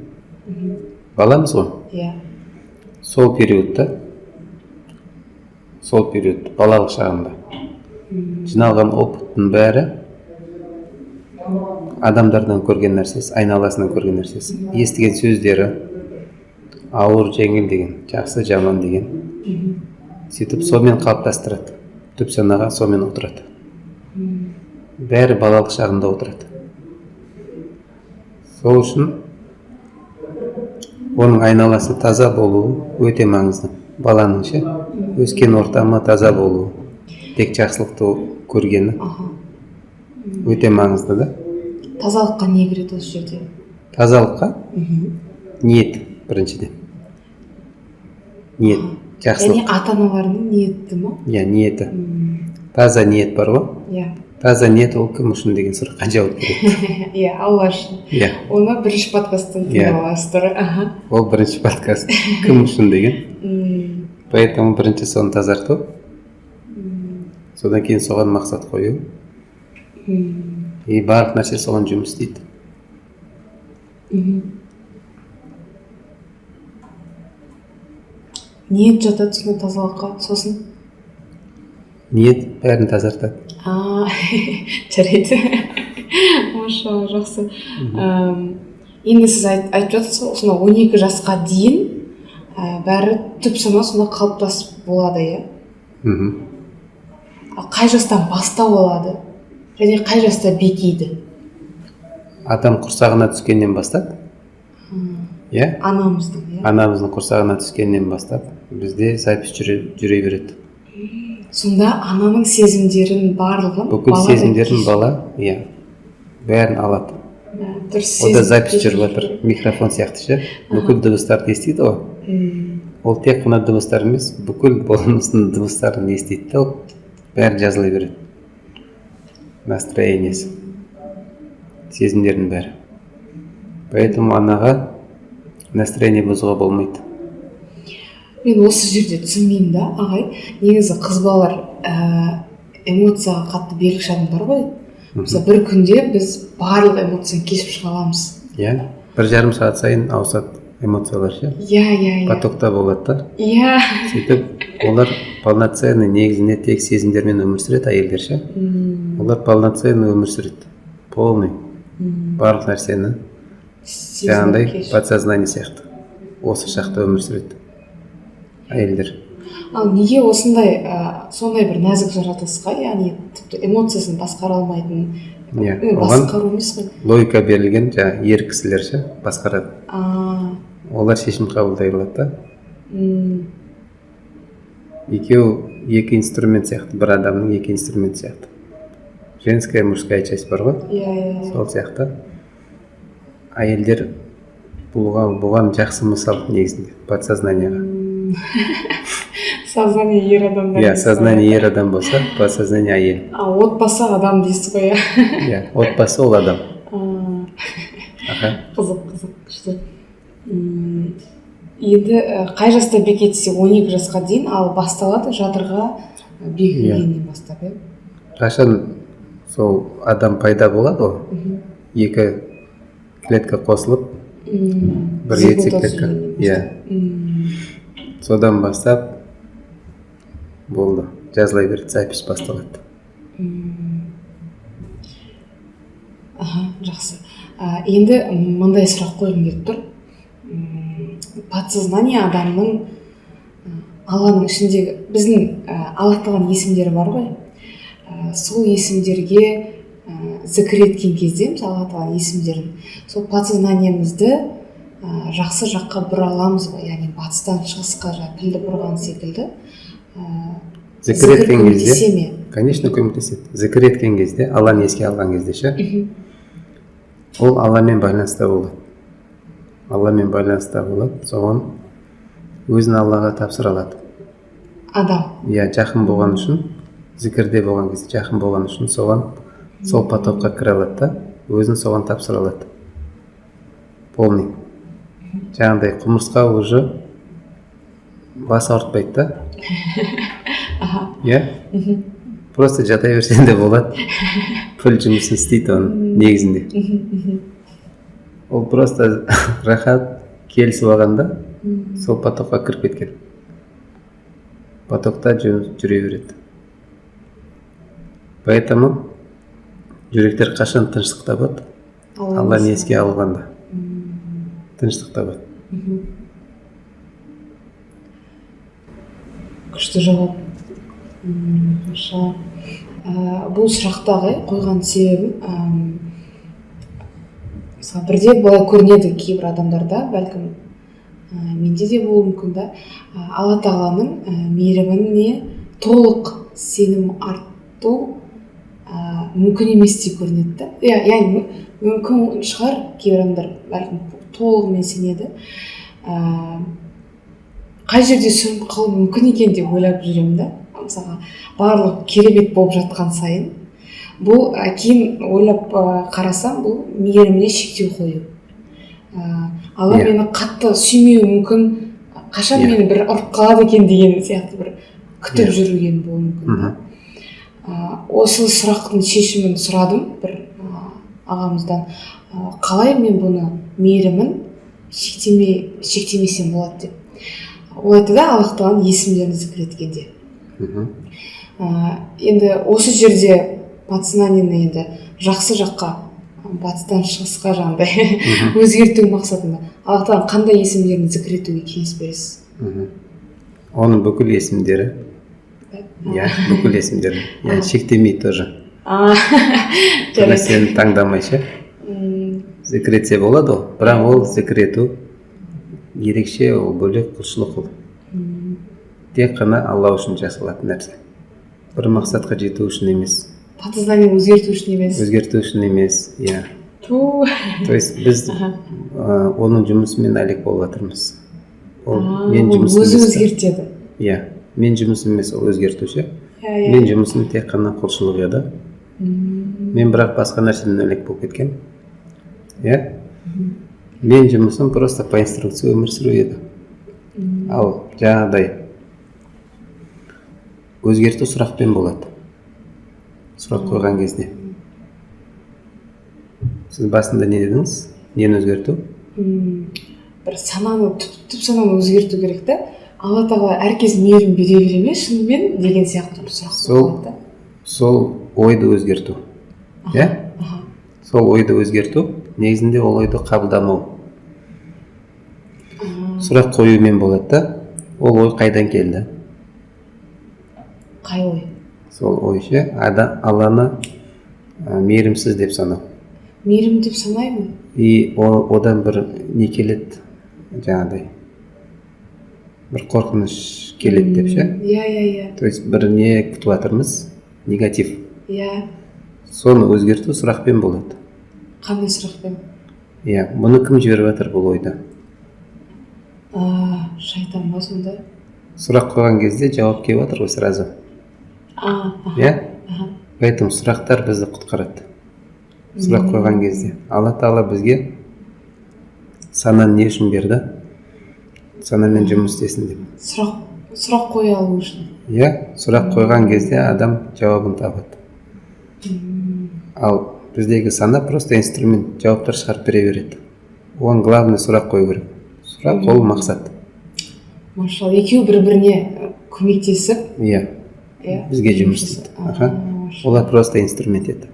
баламыз ғой. Иә. Сол периодта, балалық шағында жиналған опыттың бәрі адамдардан көрген нәрсесі, айналасынан көрген нәрсесі, естіген сөздері, ауыр жеңіл деген, жақсы жаман деген, сөйтіп сонымен қалыптастырады, түп санаға сонымен отырады. Бәрі балалық шағында отырады. Сол үшін оның айналасы таза болуы өте маңызды. Баланың ше, өскен ортамы таза болуы, тек жақсылықты көргені өте маңызды да. Тазалыққа не кіреді осы жерде? Тазалыққа ниет біріншіден. Ниет, жақсылық. Яғни ата-аналарының ниеті ма? Иә, ниеті. Таза ниет бар ғой? Иә. Таза ниет ол кім үшін деген сұраққа жауап береді. Иә, Алла үшін. Иә. Оны бірінші подкасттан тыңдап аласыздар. Ол бірінші подкаст. Кім үшін деген. Поэтому бірінші соны тазарту. Содан кейін соған мақсат қою. И барлық нәрсе соған жұмыс істейді. Ниет жатады сонда тазалыққа, сосын? Ниет бәрін тазартады. Жарайды. Маша, жақсы. Енді сіз айтып жатырсыз, осында 12 жасқа дейін бәрі түп сана сонда қалыптасып болады, иә? Қай жастан бастау алады? Және қай жаста бекиді? Адам құрсағына түскеннен бастап, иә? Анамыздың құрсағына түскеннен бастап, бізде запись жүре береді. Сонда ананың сезімдерін барлығын бүкіл сезімдерін бала, иә, бәрін алады. Ода запись жүріп жатыр, микрофон сияқты ше, бүкіл дыбыстарды естиді ғой. Ол тек қана дыбыстар емес, бүкіл болмыстың дыбыстарын естиді де, бәрі жазыла береді. Настроениесі, сезімдердің бәрі. Поэтому анаға настроение бұзуға болмайды. Мен осы жерде түсінбеймін да, ағай. Негізі қыз балалар эмоцияға қатты берілгіш адамдар ғой. Мысалы бір күнде біз барлық эмоцияны кешіп шыға аламыз. Иә, 1,5 сағат сайын ауысады эмоциялар ше. Иә. Потокта болады да. Иә. Сөйтіп олар полноценный негізінде тек сезімдермен өмір сүреді әйелдер ше. Олар полноценный өмір сүреді. Полный. Барлық нәрсені жаңағыдай подсознание сияқты. Осы шақта өмір сүреді әйелдер. Ал неге осындай сондай бір нәзік жаратылысқа, яғни тіпті эмоциясын басқара алмайтын, басқару емес қой. Логика берілген жаңағы ер кісілер ше басқарады. Олар шешім қабылдай алады да. Екі инструмент сияқты, бір адамның екі инструмент сияқты. Женская, мужская часть бар ғой? Иә. Сол сияқты. Әйелдер бұған жақсы мысал негізінде подсознанияға. сознание ер адамдар. Иә, сознание ер адам болса, подсознание әйел. Отбасы адам дейсіз ғой, иә. Иә, отбасы ол адам. Аха. Қызық күшті. Енді қай жаста бекітсе 12 жасқа дейін, ал басталады жатырға бекігеннен бастап, иә? Қашан сол адам пайда болады ғой, екі клетка қосылып, бір яйцеклетка. Иә. Содан бастап болды, жазылай берді, запись басталады. Жақсы. Енді мындай сұрақ қойғым келіп тұр. Подсознание адамның Алланың ішіндегі біздің аллатылған есімдері бар ғой. Сол есімдерге зікір еткен кезде, мысалы аллатылған есімдерін, сол подсознаниемізді жақсы жаққа бұра аламыз ғой, яғни батыстан шығысқа пілді бұрған секілді. Зікір еткен кезде, конечно, көмектеседі. Зікір еткен кезде, Алланы еске алған кезде ше, ол Алламен байланыста болады. Алламен байланыста болады, соған өзін Аллаға тапсыра алады. Адам. Иә, жақын болған үшін, зікірде болған кезде жақын болған үшін соған сол потокқа кіре алады да, өзін соған тапсыра алады. Полный. Жаңағыдай құмырсқа уже бас ауыртпайды да. Иә? Просто жата берсең де болады. Піл жұмысын істейді оның негізінде. Ол просто рахат келісіп алғанда сол потокқа кіріп кеткен. Потокта жүре береді. Поэтому жүректер қашан тыныштық табады? Алланы еске алғанда тыныштық табады. Күшті жауап. Бұл сұрақтағы қойған себебім, мысалы бірде былай көрінеді кейбір адамдарда, бәлкім менде де болуы мүмкін да, Алла тағаланың мейіріміне толық сенім арту мүмкін емес деп көрінеді да. Яғни мүмкін шығар, кейбір адамдар бәлкім толығымен сенеді. Қай жерде сүрініп қалу мүмкін екен деп ойлап жүремін да. Мысалға барлық керемет болып жатқан сайын, бұл кейін ойлап қарасам, бұл мейіріміне шектеу қою. Алла мені қатты сүймеуі мүмкін, қашан мені бір ұрып қалады екен деген сияқты бір күтіп жүрген болуы мүмкін. Осы сұрақтың шешімін сұрадым бір ағамыздан. Қалай мен бұны мейірімін шектемесем болады деп. Ол айтты да, Аллах тағаланың есімдерін зікір еткенде. Енді осы жерде подсознаниені енді жақсы жаққа, батыстан шығысқа жаңағыдай өзгерту мақсатында Аллах тағаланың қандай есімдерін зікір етуге кеңес бересіз? Оның бүкіл есімдері, иә, бүкіл есімдері, шектемей тоже. Нәрсені таңдамайша зікір етсе болады ол, бірақ ол зікір ету ерекше, ол бөлек құлшылық ол. Тек қана Алла үшін жасалатын нәрсе. Бір мақсатқа жету үшін емес. Подсознаниені өзгерту үшін емес. Өзгерту үшін емес, иә. То есть біз оның жұмысымен әлек болып жатырмыз. Ол мен жұмысым емес. Өзі өзгертеді. Иә, мен жұмысым емес, ол өзгертуші. Мен жұмысым тек қана құлшылық еді. Мен бірақ басқа нәрседен әлек болып кеткен. Иә? Мен жұмысым просто по инструкции өмір сүру еді. Ал жаңағыдай өзгерту сұрақпен болады. Сұрақ қойған кезде. Сіз басында не дедіңіз? Нені өзгерту? Бір сананы, түп сананы өзгерту керек та. Алла тағала әркез мейірім бере бере ме шынымен деген сияқты бір сұрақ қойылады да. Сол ойды өзгерту. Иә? Сол ойды өзгерту, негізінде ол ойды қабылдамау. Сұрақ қоюмен болады да, ол ой қайдан келді? Қай ой? Сол ой ше, Алланы мейірімсіз деп санау. Мейірім деп санаймын. И одан бір не келеді, жаңағыдай. Бір қорқыныш келеді деп ше. Иә. То есть бір не күтіп жатырмыз, негатив. Иә. Соны өзгерту сұрақпен болады. Қандай сұрақпен? Иә, бұны кім жіберіп жатыр бұл ойда? Шайтан ба сонда? сұрақ қойған кезде жауап келіп жатыр ғой сразу. Иә? Поэтому сұрақтар бізді құтқарады. Сұрақ қойған кезде. Алла Тағала бізге сананы не үшін берді? Санамен жұмыс істесін деп. Сұрақ қоя алу үшін. Иә, сұрақ қойған кезде адам жауабын табады. Ал біздегі сана просто инструмент, жауаптар шығарып бере береді. Оған главный сұрақ қою керек. Сұрақ ол мақсат. Машалла, екеуі бір-біріне көмектесіп, бізге жұмыс істейді. Олар просто инструмент еді.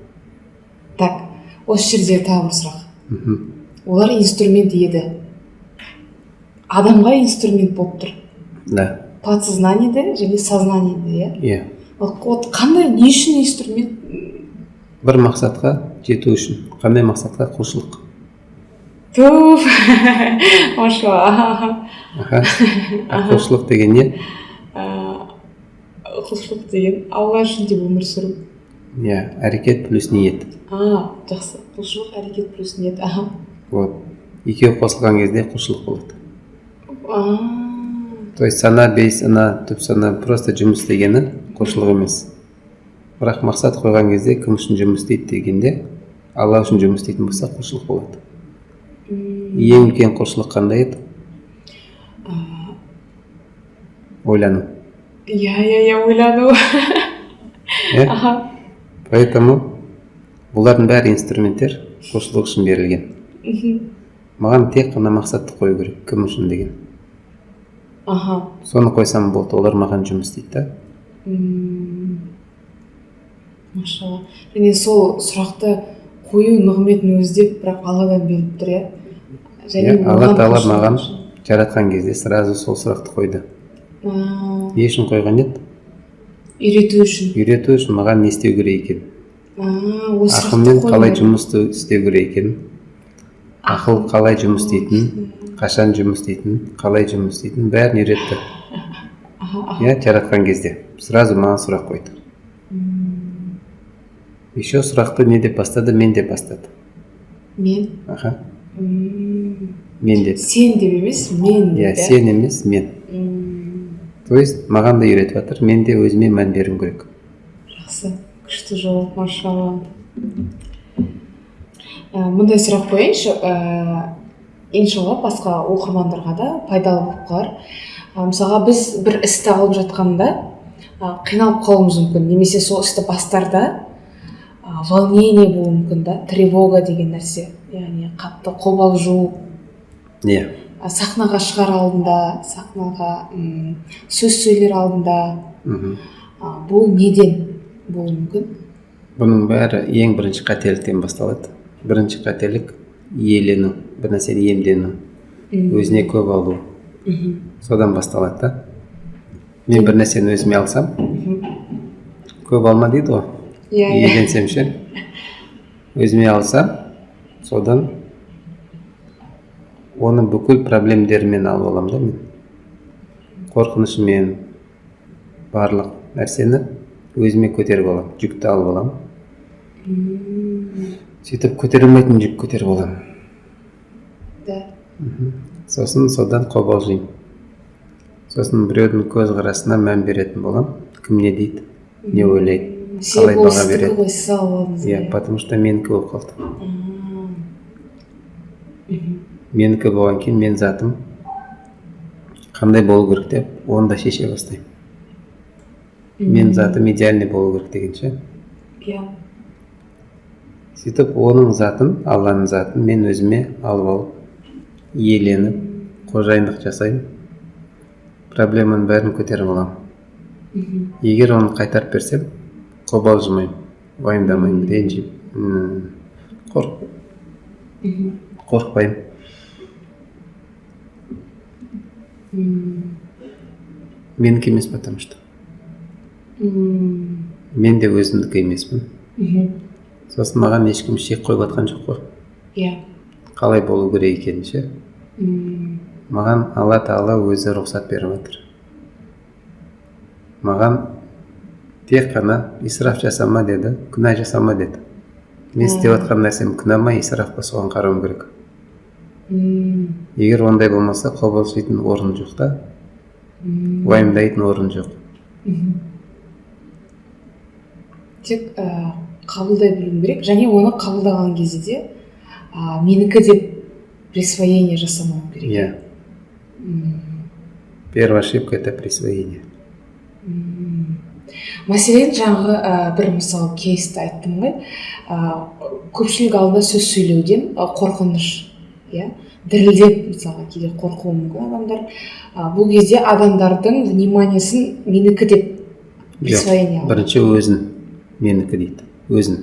Так, осы жерде тағы бір сұрақ. Олар инструмент еді. Адамға инструмент болып тұр. Да. Подсознаниеде және сознаниеде, иә? Иә. Вот қандай, не үшін инструмент? Бір мақсатқа жету үшін. Қандай мақсатқа? Құлшылық. Туф, машалла. Құлшылық деген не? Құлшылық деген Алла үшін деп өмір сүру. Иә, әрекет плюс ниет. Жақсы. Құлшылық, әрекет плюс ниет. Вот. Екеуі қосылған кезде құлшылық болады. То есть сана, бейсана, түп сана просто жұмыс дегені құлшылық емес. Бірақ мақсат қойған кезде кім үшін жұмыс істейді дегенде Алла үшін жұмыс істейтін болса құлшылық болады. Ең үлкен құлшылық қандай еді? Ойлану. Ойлану. Поэтому бұлардың бәрі инструменттер құлшылық үшін берілген. Маған тек қана мақсатты қою керек, кім үшін деген. Соны қойсам болды, олар маған жұмыс істейді да. Машалла. Және сол сұрақты қою нығметін өзі деп, бірақ Алладан беріп тұр, иә? Алла Тағала маған жаратқан кезде сразу сол сұрақты қойды. Не үшін қойған еді? Үйрету үшін. Үйрету үшін маған не істеу керек екен. Ақылмен қалай жұмыс істеу керек екен. Ақыл қалай жұмыс істейтін, қашан жұмыс істейтін, қалай жұмыс істейтін, бәрін үйретті. Жаратқан кезде сразу маған сұрақ қойды. Еще сұрақты не деп бастады? Мен деп бастады. Мен? Мен деп. Сен деп емес, мен деп. Сен емес, мен. То есть маған да үйретіп жатыр, мен де өзіме мән беруім керек. Жақсы, күшті жауап, машалла. Мұндай сұрақ қояйыншы, иншалла басқа оқырмандарға да пайдалы болып қалар. Мысалға біз бір істі алып жатқанда қиналып қалуымыз мүмкін, немесе сол істі бастарда волнение болуы мүмкін да, тревога деген нәрсе, яғни қатты қобалжу. Сахнаға шығар алдында, сахнаға сөз сөйлер алдында, бұл неден болуы мүмкін? Бұның бәрі ең бірінші қателіктен басталады. Бірінші қателік иелену, бір нәрсені иемдену, өзіне көп алу. Содан басталады да. Мен бір нәрсені өзіме алсам, көп алма дейді ғой. Иеленсем ше. Өзіме алсам, содан оның бүкіл проблемдерімен алып аламын да мен. Қорқынышымен барлық нәрсені өзіме көтеріп аламын, жүкті алып аламын. Сөйтіп көтере алмайтын жүк көтеріп аламын. Сосын содан қобалжимын. Сосын біреудің көзқарасына мән беретін боламын. Кім не дейді, не ойлайды, қалай баға береді. Потому что менікі болып қалды. Менікі болған кейін мен затым қандай болу керек деп, оны да шеше бастаймын. Мен затым идеальный болу керек дегенше. Сөйтіп оның затын, Алланың затын мен өзіме алып алып, иеленіп, қожайындық жасаймын. Проблеманың бәрін көтеріп аламын. Егер оны қайтарып берсем, қобалжымаймын, уайымдамаймын, ренжимін, қорықпаймын. Менікі емес, потому что. Мен де өзімдікі емеспін. Сосын маған ешкім шек қойып жатқан жоқ қой. Қалай болу керек екенін ше. Маған Алла Тағала өзі рұқсат беріп жатыр. Маған тек қана исраф жасама деді, күнә жасама деді. Мен істеп жатқан нәрсем күнә ма, исраф па, соған қарауым керек. Егер ондай болмаса, қобалжитын орын жоқ та. уайымдайтын орын жоқ. Тек қабылдай білу керек, және оны қабылдаған кезде де менікі деп присвоение жасамау керек. Иә. Первая ошибка — это присвоение. Мәселен, жаңағы бір мысалы кейсті айттым ғой, көпшілік алдында сөз сөйлеуден қорқыныш, дірілдеп мысалға кейде қорқуы мүмкін адамдар. Бұл кезде адамдардың вниманиесін менікі деп присвоение алады. Бірінші өзін менікі дейді, өзін.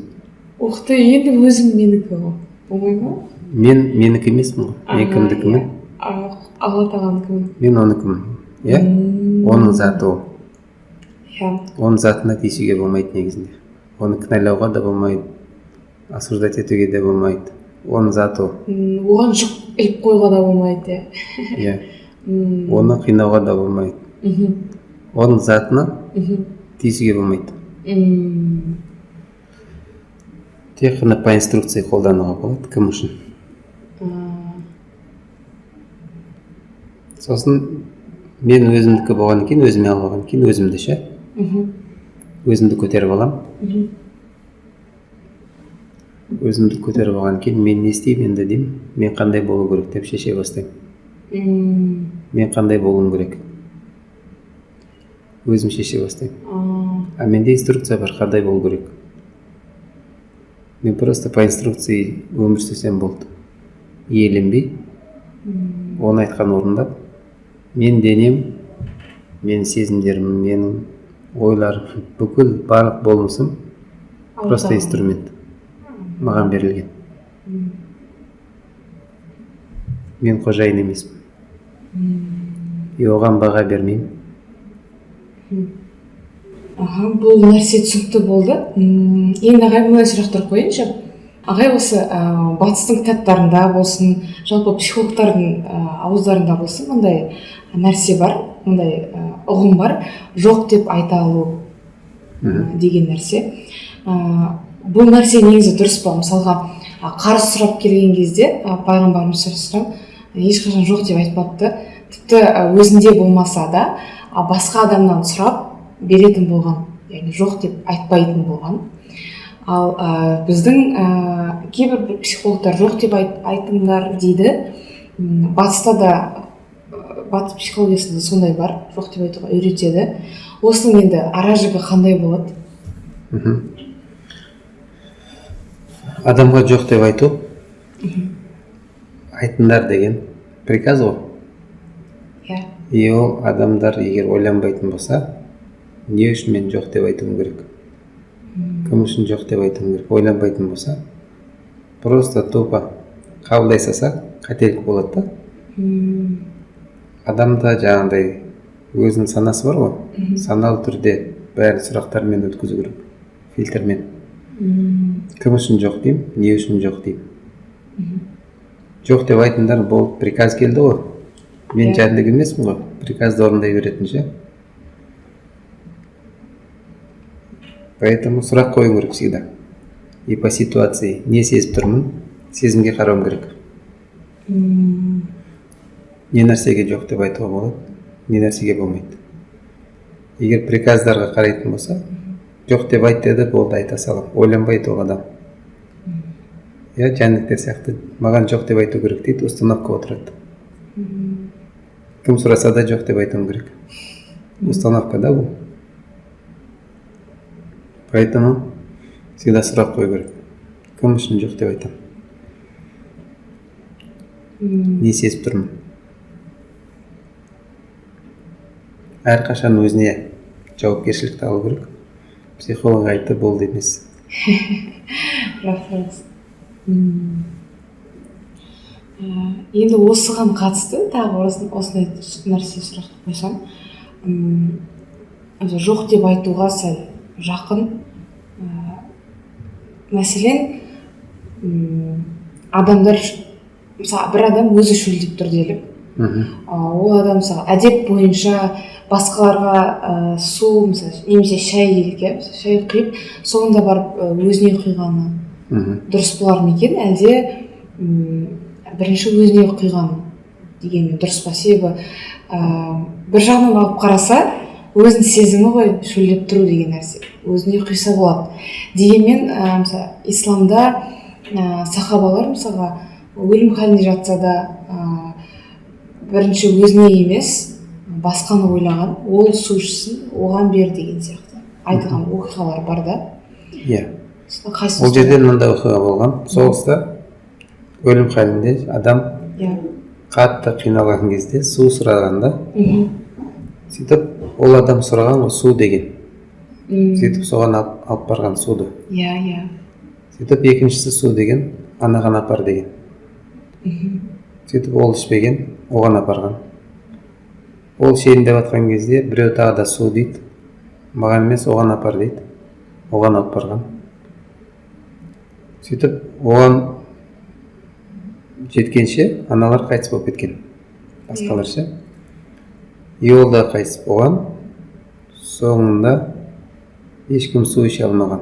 Уқты, енді өзім менікі ғой, болмай ма? Мен менікі емеспін ғой, мен кімдікімін? Алла тағаланың кімін? Мен оныкімін, оның заты ол. Оның затына тиісуге болмайды негізінде. Оны кінәлауға да болмайды, осуждать етуге де болмайды. Оның заты ол. Оған жұқ іліп қойға да болмайды. Оны қинауға да болмайды. Оның затына тиісуге болмайды. Тек қана по инструкции қолдануға болады, кім үшін. Сосын мен өзімдікі болған кейін, өзіме алған кейін, өзімді ше. Өзімді көтеріп алам. Өзімді көтеріп алған кейін, мен не істеймін енді деймін, мен қандай болу керек деп шеше бастаймын. Мен қандай болуым керек. Өзім шеше бастаймын. Менде инструкция бар, қандай болу керек. Мен просто по инструкции өмір сүрсем болды. Иеленбей, оны айтқан орындап, мен денем, менің сезімдерім, менің ойларым, бүкіл барлық болмысым просто инструмент. Маған берілген. Мен қожайын емеспін. И оған баға бермеймін. Бұл нәрсе түсінікті болды. Енді ағай мындай сұрақтар қойыншы. Ағай осы батыстың кітаптарында болсын, жалпы психологтардың ауыздарында болсын, мындай нәрсе бар, мындай ұғым бар, жоқ деп айта алу деген нәрсе. Бұл нәрсе негізі дұрыс па? Мысалға, қарыз сұрап келген кезде пайғамбарымыз саллаллаху алейхи ешқашан жоқ деп айтпапты. Тіпті өзінде болмаса да басқа адамнан сұрап беретін болған, яғни жоқ деп айтпайтын болған. Ал біздің кейбір психологтар жоқ деп айтыңдар дейді. Батыста да, батыс психологиясында сондай бар, жоқ деп айтуға үйретеді. Осының енді аражігі қандай болады? Адамға жоқ деп айту, айтыңдар деген приказ ғой. И ол адамдар егер ойланбайтын болса, не үшін мен жоқ деп айтуым керек? Кім үшін жоқ деп айтуым керек? Ойланбайтын болса, просто тупо қабылдай салса, қателік болады да. Адамда жаңағыдай өзінің санасы бар ғой, саналы түрде бәрі сұрақтармен өткізу керек, фильтрмен. Кім үшін жоқ деймін, не үшін жоқ деймін. Жоқ деп айтыңдар, бұл приказ келді ғой. Мен жәндік емеспін ғой, приказды орындай беретін ше. Поэтому сұрақ қою керек всегда. И по ситуации не сезіп тұрмын, сезімге қарауым керек. Не нәрсеге жоқ деп айтуға болады, не нәрсеге болмайды. Егер приказдарға қарайтын болса, жоқ деп айт деді, болды, айта салам. Ойланбайды ол адам. Жәндіктер сияқты маған жоқ деп айту керек дейді, установка отырады. Кім сұраса да жоқ деп айтуым керек. Установка да бұл. Поэтому всегда сұрақ қою керек. Кім үшін жоқ деп айтам? Не сезіп тұрмын? Әрқашан өзіне жауапкершілікті алу керек. Психолог айтты, болды емес. Рахмет. Енді осыған қатысты тағы осындай нәрсе сұрақ қойсам, жоқ деп айтуға сәл жақын. Мәселен, адамдар, мысалы, бір адам өзі шөлдеп тұр делік. Ол адам мысалы әдеп бойынша басқаларға су, немесе шай делік, шай құйып, соңында барып өзіне құйғаны дұрыс болар ма екен, әлде бірінші өзіне құйған дегенмен дұрыс па? Себебі бір жағынан алып қараса өзінің сезімі ғой шөлдеп тұру деген нәрсе, өзіне құйса болады. Дегенмен мысалы исламда сахабалар мысалға өлім халінде жатса да бірінші өзіне емес басқаны ойлаған, ол су ішсін оған бер деген сияқты айтылған оқиғалар бар да. Иә. Ол жерде мынандай оқиға болған. Соғыста өлім халінде адам қатты қиналған кезде су сұрағанда, сөйтіп ол адам сұраған ол су деген. Сөйтіп соған алып барған суды. Сөйтіп екіншісі су деген, анаған апар деген. Сөйтіп ол ішпеген, оған апарған. Ол ішейін деп жатқан кезде біреу тағы да су дейді, маған емес оған апар дейді, оған алып барған. Сөйтіп оған жеткенше аналар қайтыс болып кеткен, басқалар ше. И ол да қайтыс болған. Соңында ешкім су іше алмаған,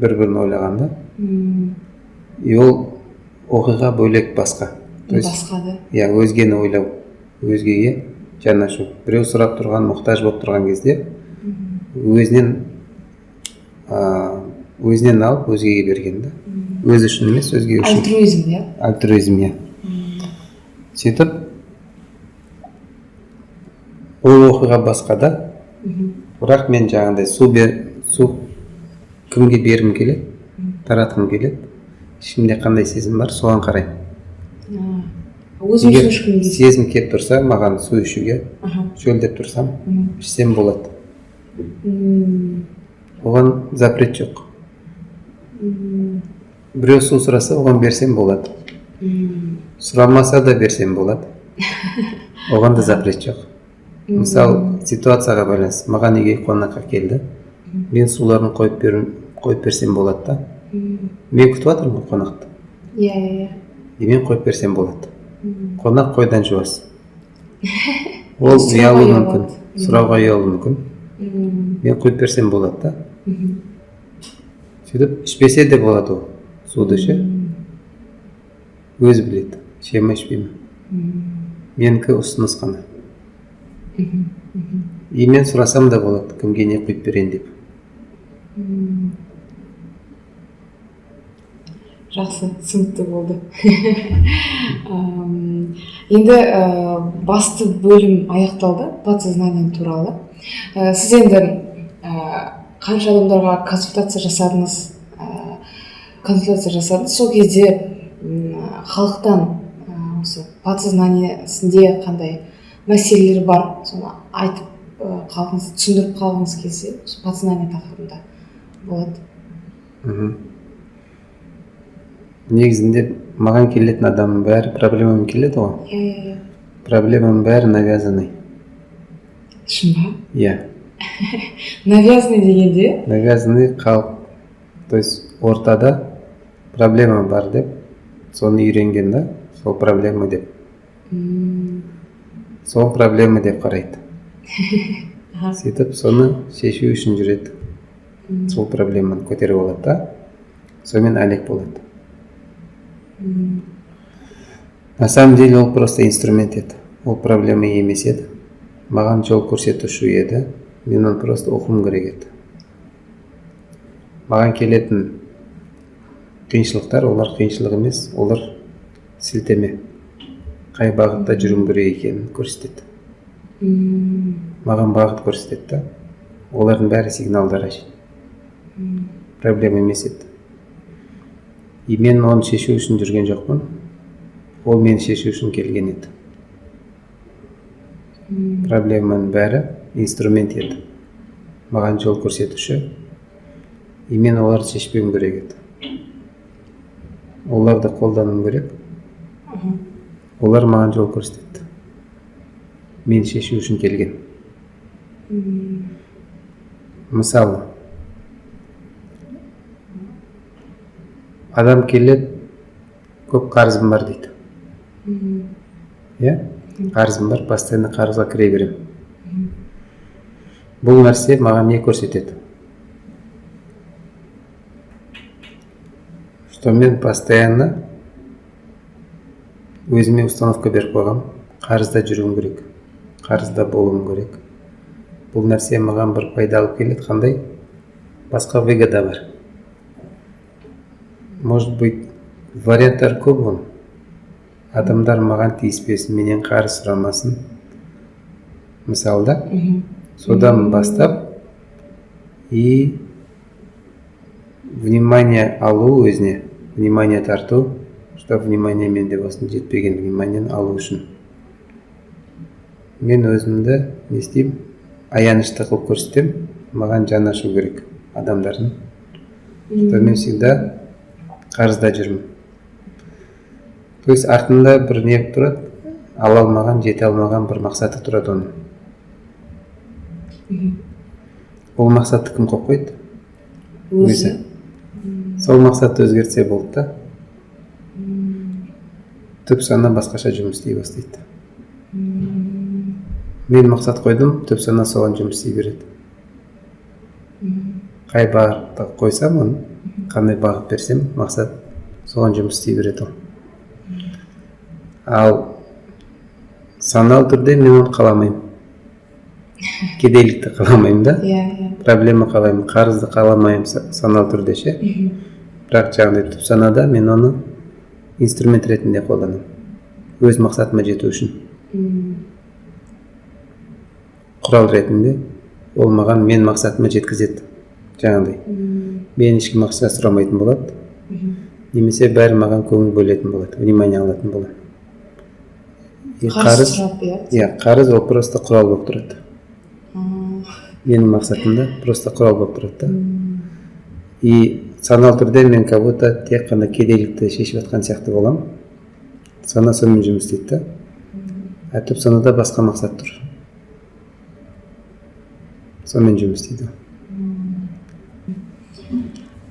бір-бірін ойлағанда. И ол оқиға бөлек басқа. Басқа да. Иә, өзгені ойлау, өзгеге жанашу. Біреу сұрап тұрған, мұқтаж болып тұрған кезде өзінен алып өзгеге берген да. Өзі үшін емес, өзге үшін. Альтруизм, иә? Альтруизм, иә. Сөйтіп, ол оқиға басқа да, бірақ мен жаңағыдай су кімге бергім келеді, таратқым келеді, ішімде қандай сезім бар, соған қараймын. Егер сезім келіп тұрса, маған су ішуге, шөлдеп тұрсам, ішсем болады. Оған запрет жоқ. Біреу су сұраса, оған берсем болады. Сұрамаса да берсем болады. Оған да запрет жоқ. Мысалы, ситуацияға байланысты, маған үйге қонаққа келді. Мен суларын қойып берсем болады да. Мен күтіп жатырмын қонақты. Иә. Мен қойып берсем болады. Қонақ қойдан жуас. Ол ұялуы мүмкін, сұрауға ұялуы мүмкін. Мен қойып берсем болады да. Сөйтіп, ішпесе де болады ол. Суды ше. Өз біледі, іше ме ішпей ме. Менікі ұсыныс қана. И мен сұрасам да болады, кімге не құйып берейін деп. Жақсы, түсінікті болды. Енді басты бөлім аяқталды, подсознание туралы. Сіз енді қанша адамдарға консультация жасадыңыз, сол кезде халықтан осы подсознаниесінде қандай мәселелер бар, соны айтып қалғыңыз, түсіндіріп қалғыңыз келсе, подсознание тақырыбында болады. Негізінде маған келетін адамның бәрі проблемамен келеді ғой. Проблеманың бәрі навязанный. Шын ба? Иә. Навязанный дегенде? Навязанный халық. То есть ортада проблема бар деп, соны үйренген да, сол проблема деп. Сол проблема деп қарайды. Сөйтіп, соны шешу үшін жүреді. Сол проблеманы көтеріп алады да, сонымен әлек болады. На самом деле ол просто инструмент еді. Ол проблема емес еді. Маған жол көрсетуші еді. Мен оны просто оқуым керек еді. Маған келетін қиыншылықтар, олар қиыншылық емес, олар сілтеме. Қай бағытта жүргім керек екенін көрсетеді. Маған бағыт көрсетеді да. Олардың бәрі сигналдар ашады. Проблема емес еді. И мен оны шешу үшін жүрген жоқпын. Ол мені шешу үшін келген еді. Проблеманың бәрі инструмент еді. Маған жол көрсетуші. И мен оларды шешпеуім керек еді. Оларды қолдануым керек. Олар маған жол көрсетеді. Мен шешу үшін келген. Мысалы, адам келеді, көп қарызым бар дейді. Иә? Қарызым бар, постоянно қарызға кіре берем. Бұл нәрсе маған не көрсетеді? Что мен постоянно өзіме установка беріп қойғам, қарызда жүруім керек. қарызда болуым керек. Бұл нәрсе маған бір пайда алып келеді, қандай? Басқа выгода бар. Может быть, варианттар көп оның. Адамдар маған тиіспесін, менен қарыз сұрамасын. Мысалы да, содан бастап и внимание алу өзіне, внимание тарту, что внимание менде болсын, жетпеген вниманиені алу үшін. Мен өзімді не істеймін? Аянышты қылып көрсетем, маған жан ашу керек адамдардың. Что мен всегда қарызда жүрмін. То есть артында бір не тұрады, ала алмаған, жете алмаған бір мақсаты тұрады оның. Ол мақсатты кім қойып қойды? Өзі. Сол мақсатты өзгертсе болды да, түп сана басқаша жұмыс істей бастайды. Мен мақсат қойдым, түп сана соған жұмыс істей береді. Қай бағытта қойсам оны, қандай бағыт берсем, мақсат соған жұмыс істей береді ол. Ал саналы түрде мен оны қаламаймын. Кедейлікті қаламаймын да, проблема қалаймын, қарызды қаламаймын саналы түрде ше. Бірақ жаңағыдай түп санада мен оны инструмент ретінде қолданамын. Өз мақсатыма жету үшін. Құрал ретінде ол маған мен мақсатыма жеткізеді. Жаңағыдай. Мен ешкім ақша сұрамайтын болады. Немесе бәрі маған көңіл бөлетін болады, внимание алатын болады. Қарыз ол просто құрал болып тұрады. Менің мақсатымда просто құрал болып тұрады да. И саналы түрде мен как будто тек қана кедейлікті шешіп жатқан сияқты боламын. Сана сонымен жұмыс істейді да. Түп санада басқа мақсат тұр. Сонымен жұмыс істейді.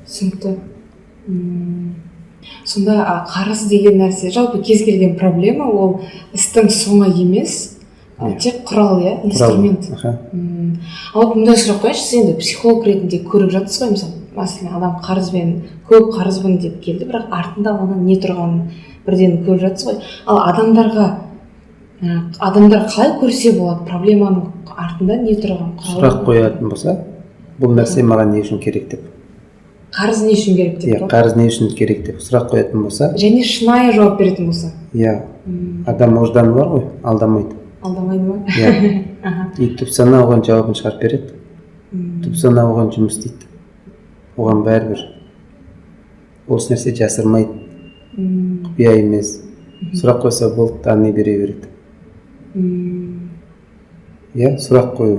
Түсінікті. Сонда қарыз деген нәрсе, жалпы кез келген проблема ол істің соңы емес, тек құрал, инструмент. Ал мұндай сұрақ қойыңызшы, сіз енді психолог ретінде көріп жатсыз ғой, мысалы, мәселен адам қарызбен, көп қарызбын деп келді, бірақ артында оның не тұрғанын бірден көріп жатсыз ғой. Ал адамдар қалай көрсе болады проблеманың артында не тұрғанын? Сұрақ қоятын болса, бұл нәрсе маған не үшін керек деп. Қарыз не үшін керек деп? Қарыз не үшін керек деп сұрақ қоятын болса. Және шынайы жауап беретін болса. Адам ожданы бар ғой, алдамайды. Алдамайды ма? И түп сана оған жауабын шығарып береді. Түп сана оған жұмыс істейді. Оған бәрібір. Осы нәрсе жасырмайды. Құпия емес. Сұрақ қойса болды, тани бере береді. Сұрақ қою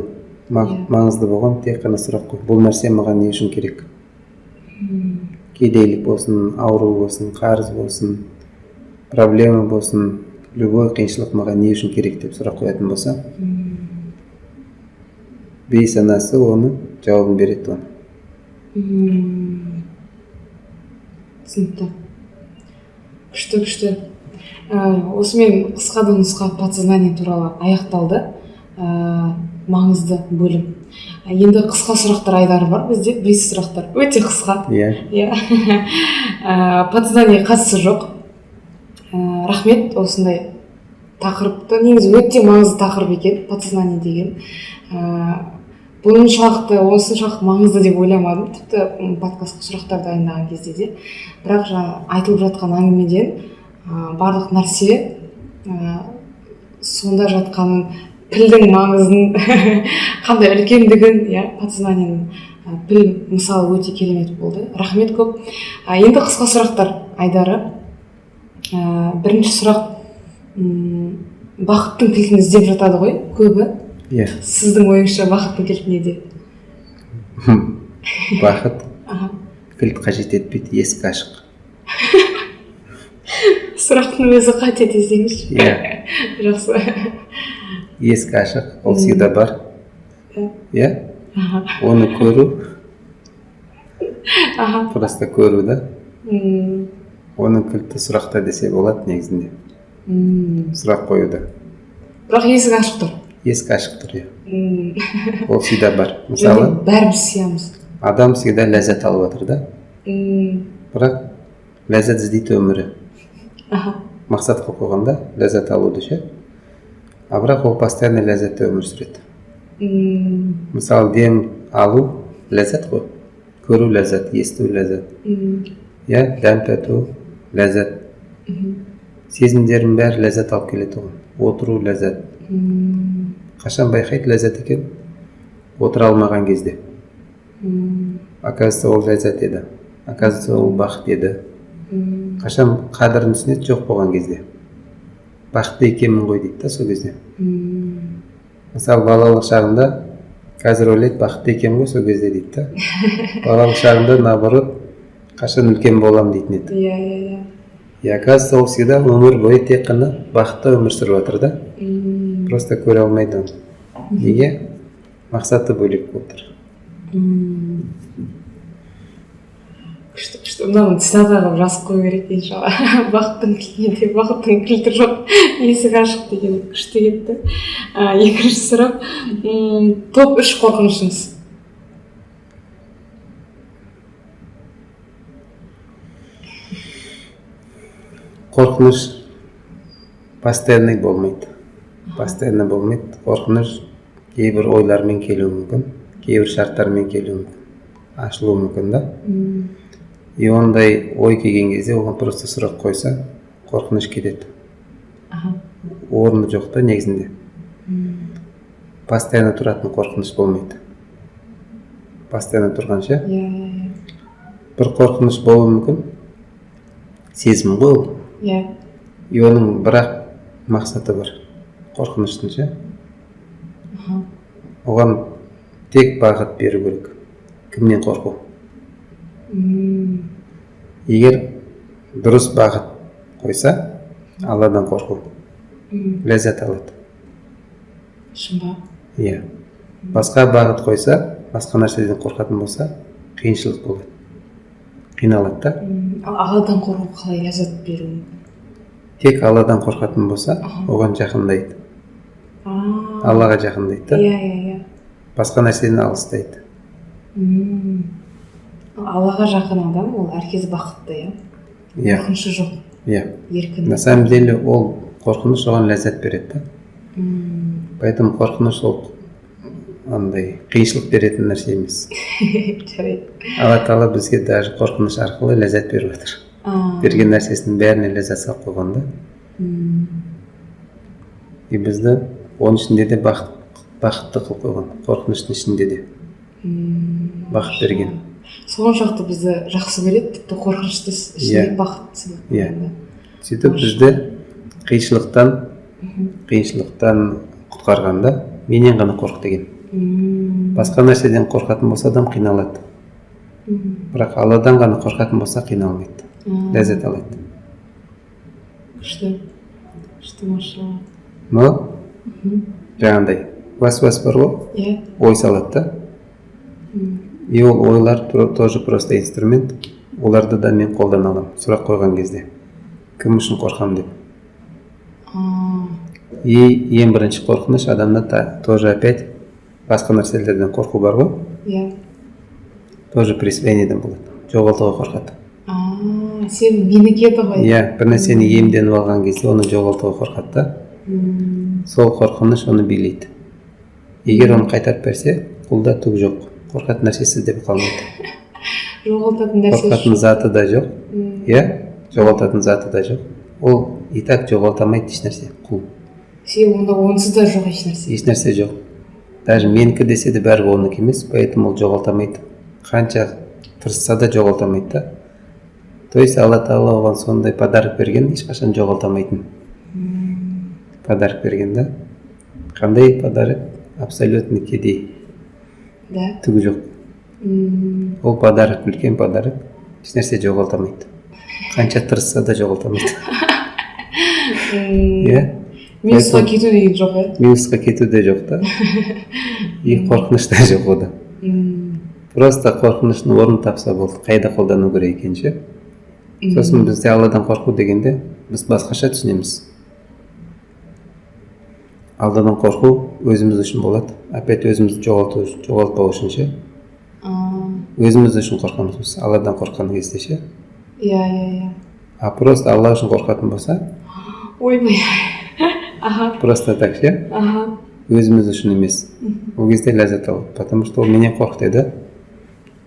маңызды болған, тек қана сұрақ қою. Бұл нәрсе маған не үшін керек? Кедейлік болсын, ауру болсын, қарыз болсын, проблема болсын, любой қиыншылық маған не үшін керек деп сұрақ қоятын болса, бейсанасы оны жауабын береді оны. Түсінікті. Күшті. Осымен қысқа да нұсқа подсознание туралы аяқталды. Маңызды бөлім. Енді қысқа сұрақтар айдары бар бізде, блиц сұрақтар. Өте қысқа. Подсознание қатысы жоқ. Рахмет, осындай тақырыпты, негізі өте маңызды тақырып екен, подсознание деген. Осыншалықты маңызды деп ойламадым, тіпті подкастқа сұрақтар дайындаған кезде де. Бірақ айтылып жатқан әңгімеден барлық нәрсе сонда жатқанын, пілдің маңызын, қандай үлкендігін, подсознаниенің піл мысалы өте керемет болды. Рахмет көп. Енді қысқа сұрақтар айдары. Бірінші сұрақ, бақыттың кілтін іздеп жатады ғой, көбі. Сіздің ойыңызша бақыттың кілті неде? Бақыт кілт қажет етпейді, есік ашық. Сұрақтың өзі қате десеңізші. Жақсы. Есік ашық, ол всегда бар. Оны көру, просто көру да. Оның кілті сұрақта десе болады негізінде. Сұрақ қоюда. Бірақ есік ашық тұр. Есік ашық тұр, ол всегда бар. Мысалы, бәріміз сиямыз. Адам всегда ләззат алып жатыр да. Бірақ ләззат іздейді өмірі. Мақсат қылып қойғанда ләззат алуды ше. а бірақ ол постоянно ләззатта өмір сүреді. Мм, Мысалы, дем алу ләззат қой, көру ләззат, есту ләззат, мм, иә, дәм тату ләззат, мгм, сезімдердің бәрі ләззат алып келеді оған. Отыру ләззат. мм, Қашан байқайды ләззат екен? Отыра алмаған кезде. мм, Оказывается, ол ләззат еді. Оказывается, ол бақыт еді. мм, Қашан қадірін түсінеді? Жоқ болған кезде. Бақытты екенмін ғой дейді да сол кезде. мм. Мысалы, балалық шағында қазір ойлайды бақытты екенмін ғой сол кезде дейді да. Балалық шағында наоборот қашан үлкен боламын дейтін еді. Иә. И оказывается, ол всегда өмір бойы тек қана бақытты өмір сүріп жатыр да. Мм, Просто көре алмайды оны. Неге? Мақсаты бөлек болып тұр. мм. Күшті. Мынаны цитата қылып жазып қою керек иншалла. Бақыттың кілтінде бақыттың кілті жоқ, есік ашық деген күшті кетті. Екінші сұрақ, топ 3 қорқынышыңыз. Қорқыныш постоянный болмайды. Постоянно болмайды. Қорқыныш кейбір ойлармен келуі мүмкін, кейбір шарттармен келуі мүмкін, ашылуы мүмкін да. Мм, И ондай ой келген кезде оған просто сұрақ қойса, қорқыныш кетеді. аха. Орны жоқ та негізінде. Мм, Постоянно тұратын қорқыныш болмайды. Постоянно тұрғанша иә. бір қорқыныш болуы мүмкін. Сезім ғой ол. Иә. И оның бірақ мақсаты бар. Қорқыныштың ше. Аха. Оған тек бағыт беру керек. Кімнен қорқу? Мм, Егер дұрыс бағыт қойса, Алладан қорқу мм. ләззат алады. Шын ба? Иә. Басқа бағыт қойса, басқа нәрседен қорқатын болса, қиыншылық болады. Қиналады да. Ал Алладан қорқу қалай ләззат беру мүмкін? Тек Алладан қорқатын болса, Аха. оған жақындайды. Аа, Аллаға жақындайды да. Иә. Басқа нәрседен алыстайды. Мм. Аллаға жақын адам ол әркез бақытты, иә? Иә. Қорқынышы жоқ, Иә. еркін. На самом деле ол қорқыныш оған ләззат береді да. Мм, Поэтому қорқыныш ол андай қиыншылық беретін нәрсе емес. жарайды. Алла Тағала бізге даже қорқыныш арқылы ләззат беріп жатыр. Берген нәрсесінің бәріне ләззат салып қойған да. Мм, И бізді оның ішінде де бақытты қылып қойған. Қорқыныштың ішінде де мм. бақыт берген. Соншалықты бізді жақсы көреді, тіпті қорқынышты ішіне Иә. бақыт сыйлап Иә. қойғанда. Сөйтіп бізді қиыншылықтан құтқарғанда менен ғана қорық деген. Мм, Басқа нәрседен қорқатын болса адам қиналады. мм. Бірақ Алладан ғана қорқатын болса қиналмайды. Ләззат алады. Күшті, машалла. Но жаңағыдай уәсуәс бар ғой, Иә. ой салады да. Мм, И ол ойлар тоже просто инструмент. Оларды да мен қолдана аламын сұрақ қойған кезде. Кім үшін қорқамын деп. аа, И ең бірінші қорқыныш адамда тоже опять басқа нәрселерден қорқу бар ғой. иә. Тоже присвоениеден болады. Жоғалтуға қорқады. Сен менікі еді ғой. Иә, бір нәрсені иемденіп алған кезде оны жоғалтуға қорқады да. Мм, Сол қорқыныш оны билейді. Егер оны қайтарып берсе, қолда түк жоқ. Қорқатын нәрсесі де қалмайды. жоғалтатын нәрсе Қорқатын заты да жоқ. Мм, Иә, жоғалтатын заты да жоқ. Ол и так жоғалтамайды еш нәрсе. Құл. сен онда онсыз да жоқ ешнәрсе. Еш нәрсе жоқ. Даже менікі десе де бәрібір оныкі емес, поэтому ол жоғалтамайды. Қанша тырысса да жоғалтамайды да. То есть Алла Тағала оған сондай подарок берген, ешқашан жоғалтамайтын подарок берген да. Қандай подарок? Абсолютный кедей. Да. Түгі жоқ. Мм, Ол подарок, үлкен подарок. Еш нәрсе жоғалтамайды. Қанша тырысса да жоғалтамайды. Иә. минусқа кету деген жоқ, иә? Минусқа кету де жоқ та. И қорқыныш та жоқ ода. Мм, Просто қорқыныштың орнын тапса болды. Қайда қолдану керек екен ше. Сосын бізде Алладан қорқу дегенде біз басқаша түсінеміз. Алладан қорқу өзіміз үшін болады. Опять өзімізді жоғалтпау үшін ше. Өзіміз үшін қорқамыз біз. Алладан қорққан кезде ше. иә. А просто Алла үшін қорқатын болса, Ойбай. Аха. Просто так ше, Аха. өзіміз үшін емес. Ол кезде ләззат алады, потому что ол менен қорқыт еді.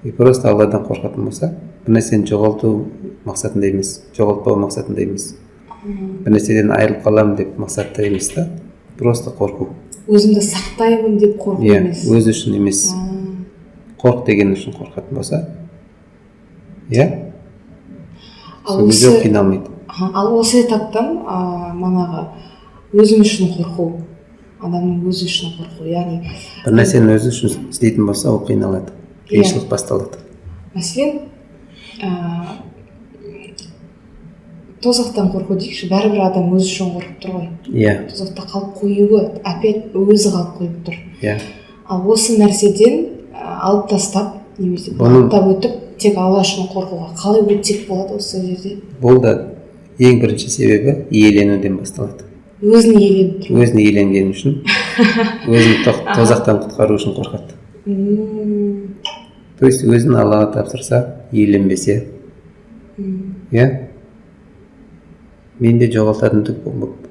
И просто Алладан қорқатын болса, бір нәрсені жоғалту мақсатында емес, жоғалтпау мақсатында емес. Бір нәрседен айырылып қаламын деп мақсатта емес та, просто қорқу. Өзімді сақтаймын деп қорқу емес. Өзі үшін емес. Қорқ деген үшін қорқатын болса, сол кезде қиналмайды. Ал осы этаптан манағы өзім үшін қорқу, адамның өзі үшін қорқу, яғни бір нәрсені өзі үшін істейтін болса, ол қиналады, қиыншылық басталады. Мәселен, тозақтан қорқу дейікші, бәрібір адам өзі үшін қорқып тұр ғой. Тозақта қалып қоюы, опять өзі қалып қойып тұр. Ал осы нәрседен алып тастап, немесе аттап өтіп, тек Алла үшін қорқуға қалай өтсек болады осы жерде? Бұл да ең бірінші себебі иеленуден басталады. Өзін иеленіп тұр. Өзін иеленген үшін, өзін тозақтан құтқару үшін қорқады. То есть өзін Аллаға тапсырса, иеленбесе, менде жоғалтатын түк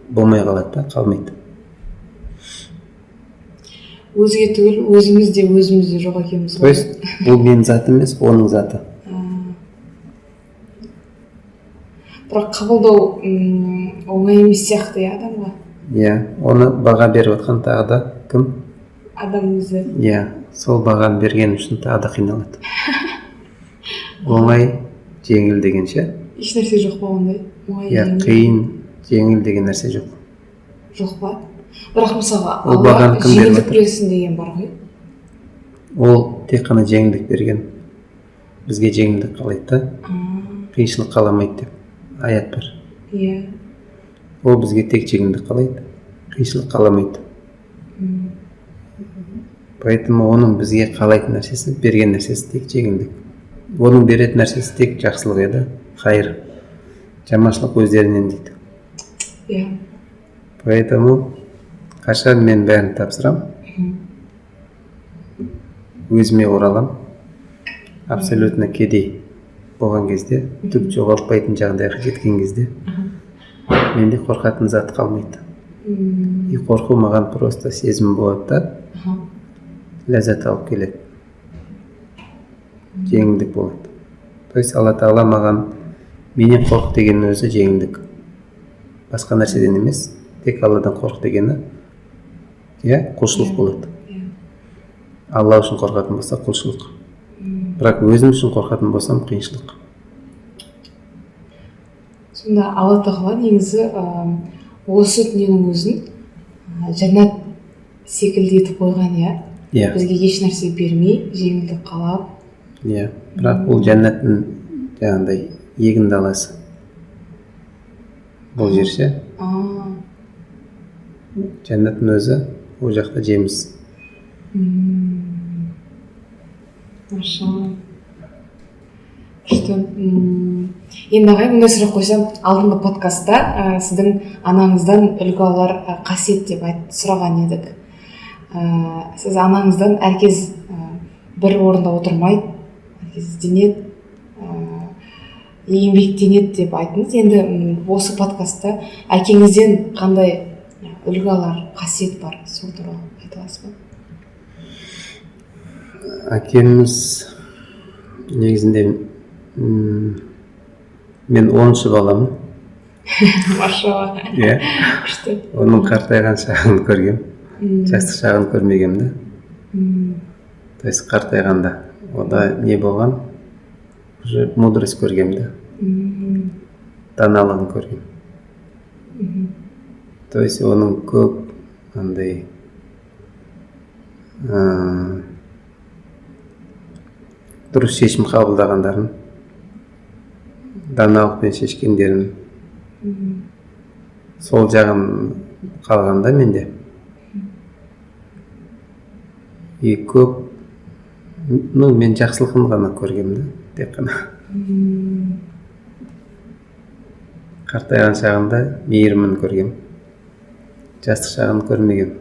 болмай қалады да, қалмайды. Өзге түгіл, өзімізде жоқ екенбіз ғой. То есть бұл менің заты емес, оның заты. Бірақ қабылдау оңай емес сияқты адамға. Оны баға беріп отқан тағы да кім? Адам өзі. Сол бағаны берген үшін тағы да қиналады. Оңай, жеңіл дегенше. Еш нәрсе жоқ па ондай? Қиын, жеңіл деген нәрсе жоқ. Жоқ па? Бірақ мысалға Алла жеңілдік берсін деген бар ғой. Ол тек қана жеңілдік берген. Бізге жеңілдік қалайды да, қиыншылық қаламайды деп аят бар. Ол бізге тек жеңілдік қалайды, қиыншылық қаламайды. Поэтому оның бізге қалайтын нәрсесі, берген нәрсесі тек жеңілдік. Оның беретін нәрсесі тек жақсылық еді, қайыр, жаманшылық өздерінен дейді. Поэтому қашан мен бәрін тапсырам, өзіме оралам, абсолютно кедей болған кезде, түк жоғалтпайтын жағдайға жеткен кезде, менде қорқатын зат қалмайды. И қорқу маған просто сезім болады да, ләззат алып келеді, жеңілдік болады. То есть Алла Тағала маған менен қорқ деген өзі жеңілдік, басқа нәрседен емес, тек Алладан қорқ дегені құлшылық болады. Алла үшін қорқатын болса құлшылық, бірақ өзім үшін қорқатын болсам қиыншылық. Сонда Алла Тағала негізі осы дүниенің өзін жәннат секілді етіп қойған, бізге еш нәрсе бермей, жеңілдік қалап. Бірақ бұл жәннаттың жаңағыдай егін даласы. Бұл жерше жәннаттың өзі ол жақта жеміс. Машалла. Күшті. Енді ағай, мұндай сұрақ қойсам, алдыңғы подкастта сіздің анаңыздан үлгі алар қасиет деп сұраған едік. Сіз анаңыздан әркез бір орында отырмайды, әркез ізденеді, еңбектенеді деп айттыңыз. Енді осы подкастта әкеңізден қандай үлгі алар қасиет бар, сол туралы айта аласыз ба? Әкеміз негізінде мен 10-шы баламын. Машалла. Күшті. Оның қартайған шағын көргем, жастық шағын көрмегем да. То есть қартайғанда ода не болған, уже мудрость көргем да, даналығын көргем. То есть оның көп андай дұрыс шешім қабылдағандарын, даналықпен шешкендерін, сол жағын қалғанда менде. И көп, мен жақсылығын ғана көргем да, тек қана. Қартайған шағында мейірімін көргем, жастық шағын көрмегем.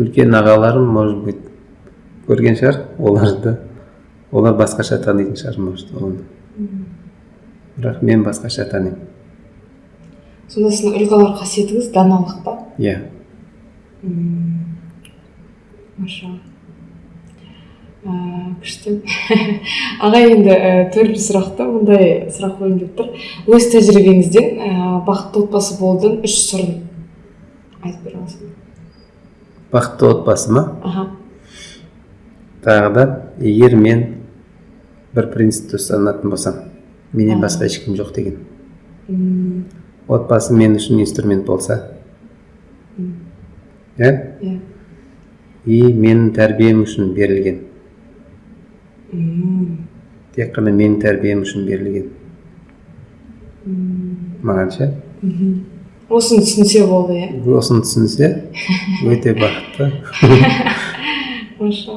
Үлкен ағаларым, может быть, көрген шығар, олар басқаша танитын шығар, может, оны. бірақ мен басқаша танимын. Сонда сіздің үлгі алар қасиетіңіз даналық па? Иә. Маша. Күшті. Аға, енді төртінші сұрақта мындай сұрақ қойғым келіп тұр. Өз тәжірибеңізден бақытты отбасы болудың 3 сырын айтып бере аласыз ба? Бақытты отбасы ма? Аха. Тағы да, егер мен бір принципті ұстанатын болсам, менен басқа ешкім жоқ деген. Отбасы мен үшін инструмент болса, и менің тәрбием үшін берілген. Тек қана менің тәрбием үшін берілген. Маған ше? Осыны түсінсе болды, иә? Осыны түсінсе, өте бақытты. Маша.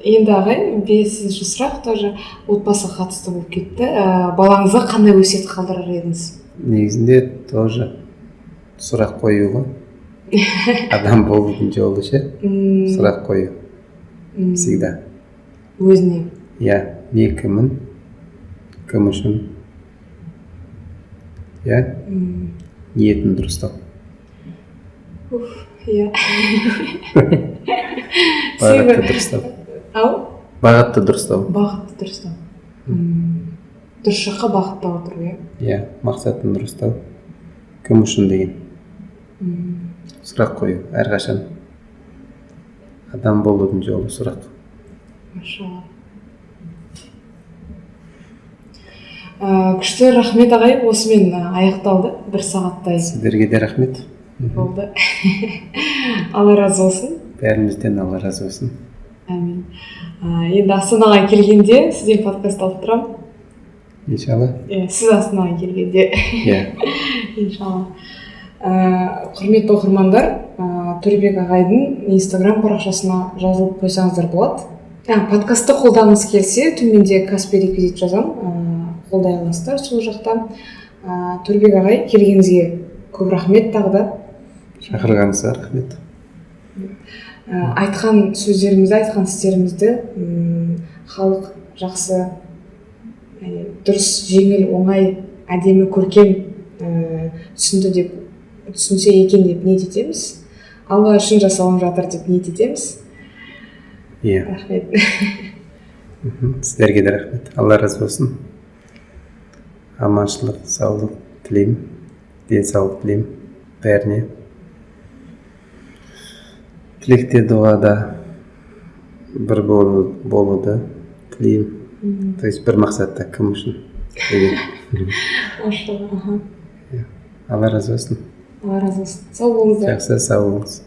Енді ағай, 5-ші сұрақ тоже отбасыға қатысты болып кетті. Балаңызға қандай өсиет қалдырар едіңіз? Негізінде тоже сұрақ қою ғой. Адам болудың жолы ше? Сұрақ қою. Всегда. Өзіне? Иә, мен кіммін? Кім үшін? Иә? Ниетін дұрыстау. Иә. Бағытты дұрыстау. Ау? Бағытты дұрыстау. Бағытты дұрыстау. Дұрыс жаққа бағыттап отыру, иә? Иә, мақсатын дұрыстау. Кім үшін деген. Сұрақ қою, әрқашан. Адам болудың жолы сұрақ. Машалла. Күшті, рахмет ағай, осымен аяқталды, 1 сағаттай. Сіздерге де рахмет. Болды. Алла разы болсын. Бәрімізден Алла разы болсын. Әмин. Енді Астанаға келгенде сізден подкаст алып тұрамын. Иншалла. Сіз Астанаға келгенде. Иншалла. Құрметті оқырмандар, Төребек ағайдың Инстаграм парақшасына жазылып қойсаңыздар болады. Подкастты қолданыңыз келсе, төменде Каспи реквизит жазамын, қолдай аласыздар сол жақта. Төребек ағай, келгеніңізге көп рахмет тағы да. Шақырғаныңызға рахмет. Айтқан сөздерімізді, айтқан істерімізді халық жақсы, дұрыс, жеңіл, оңай, әдемі, көркем түсінсе екен деп ниет етеміз. Алла үшін жасалып жатыр деп ниет етеміз. Иә. Рахмет. Сіздерге де рахмет. Алла разы болсын. Аманшылық, саулық тілеймін. Денсаулық тілеймін бәріне. Тілекте, дұғада бір болуды тілеймін. То есть бір мақсатта, кім үшін деген. Машалла. Алла разы болсын. Алла разы болсын. Сау болыңыздар. Жақсы, сау болыңыз.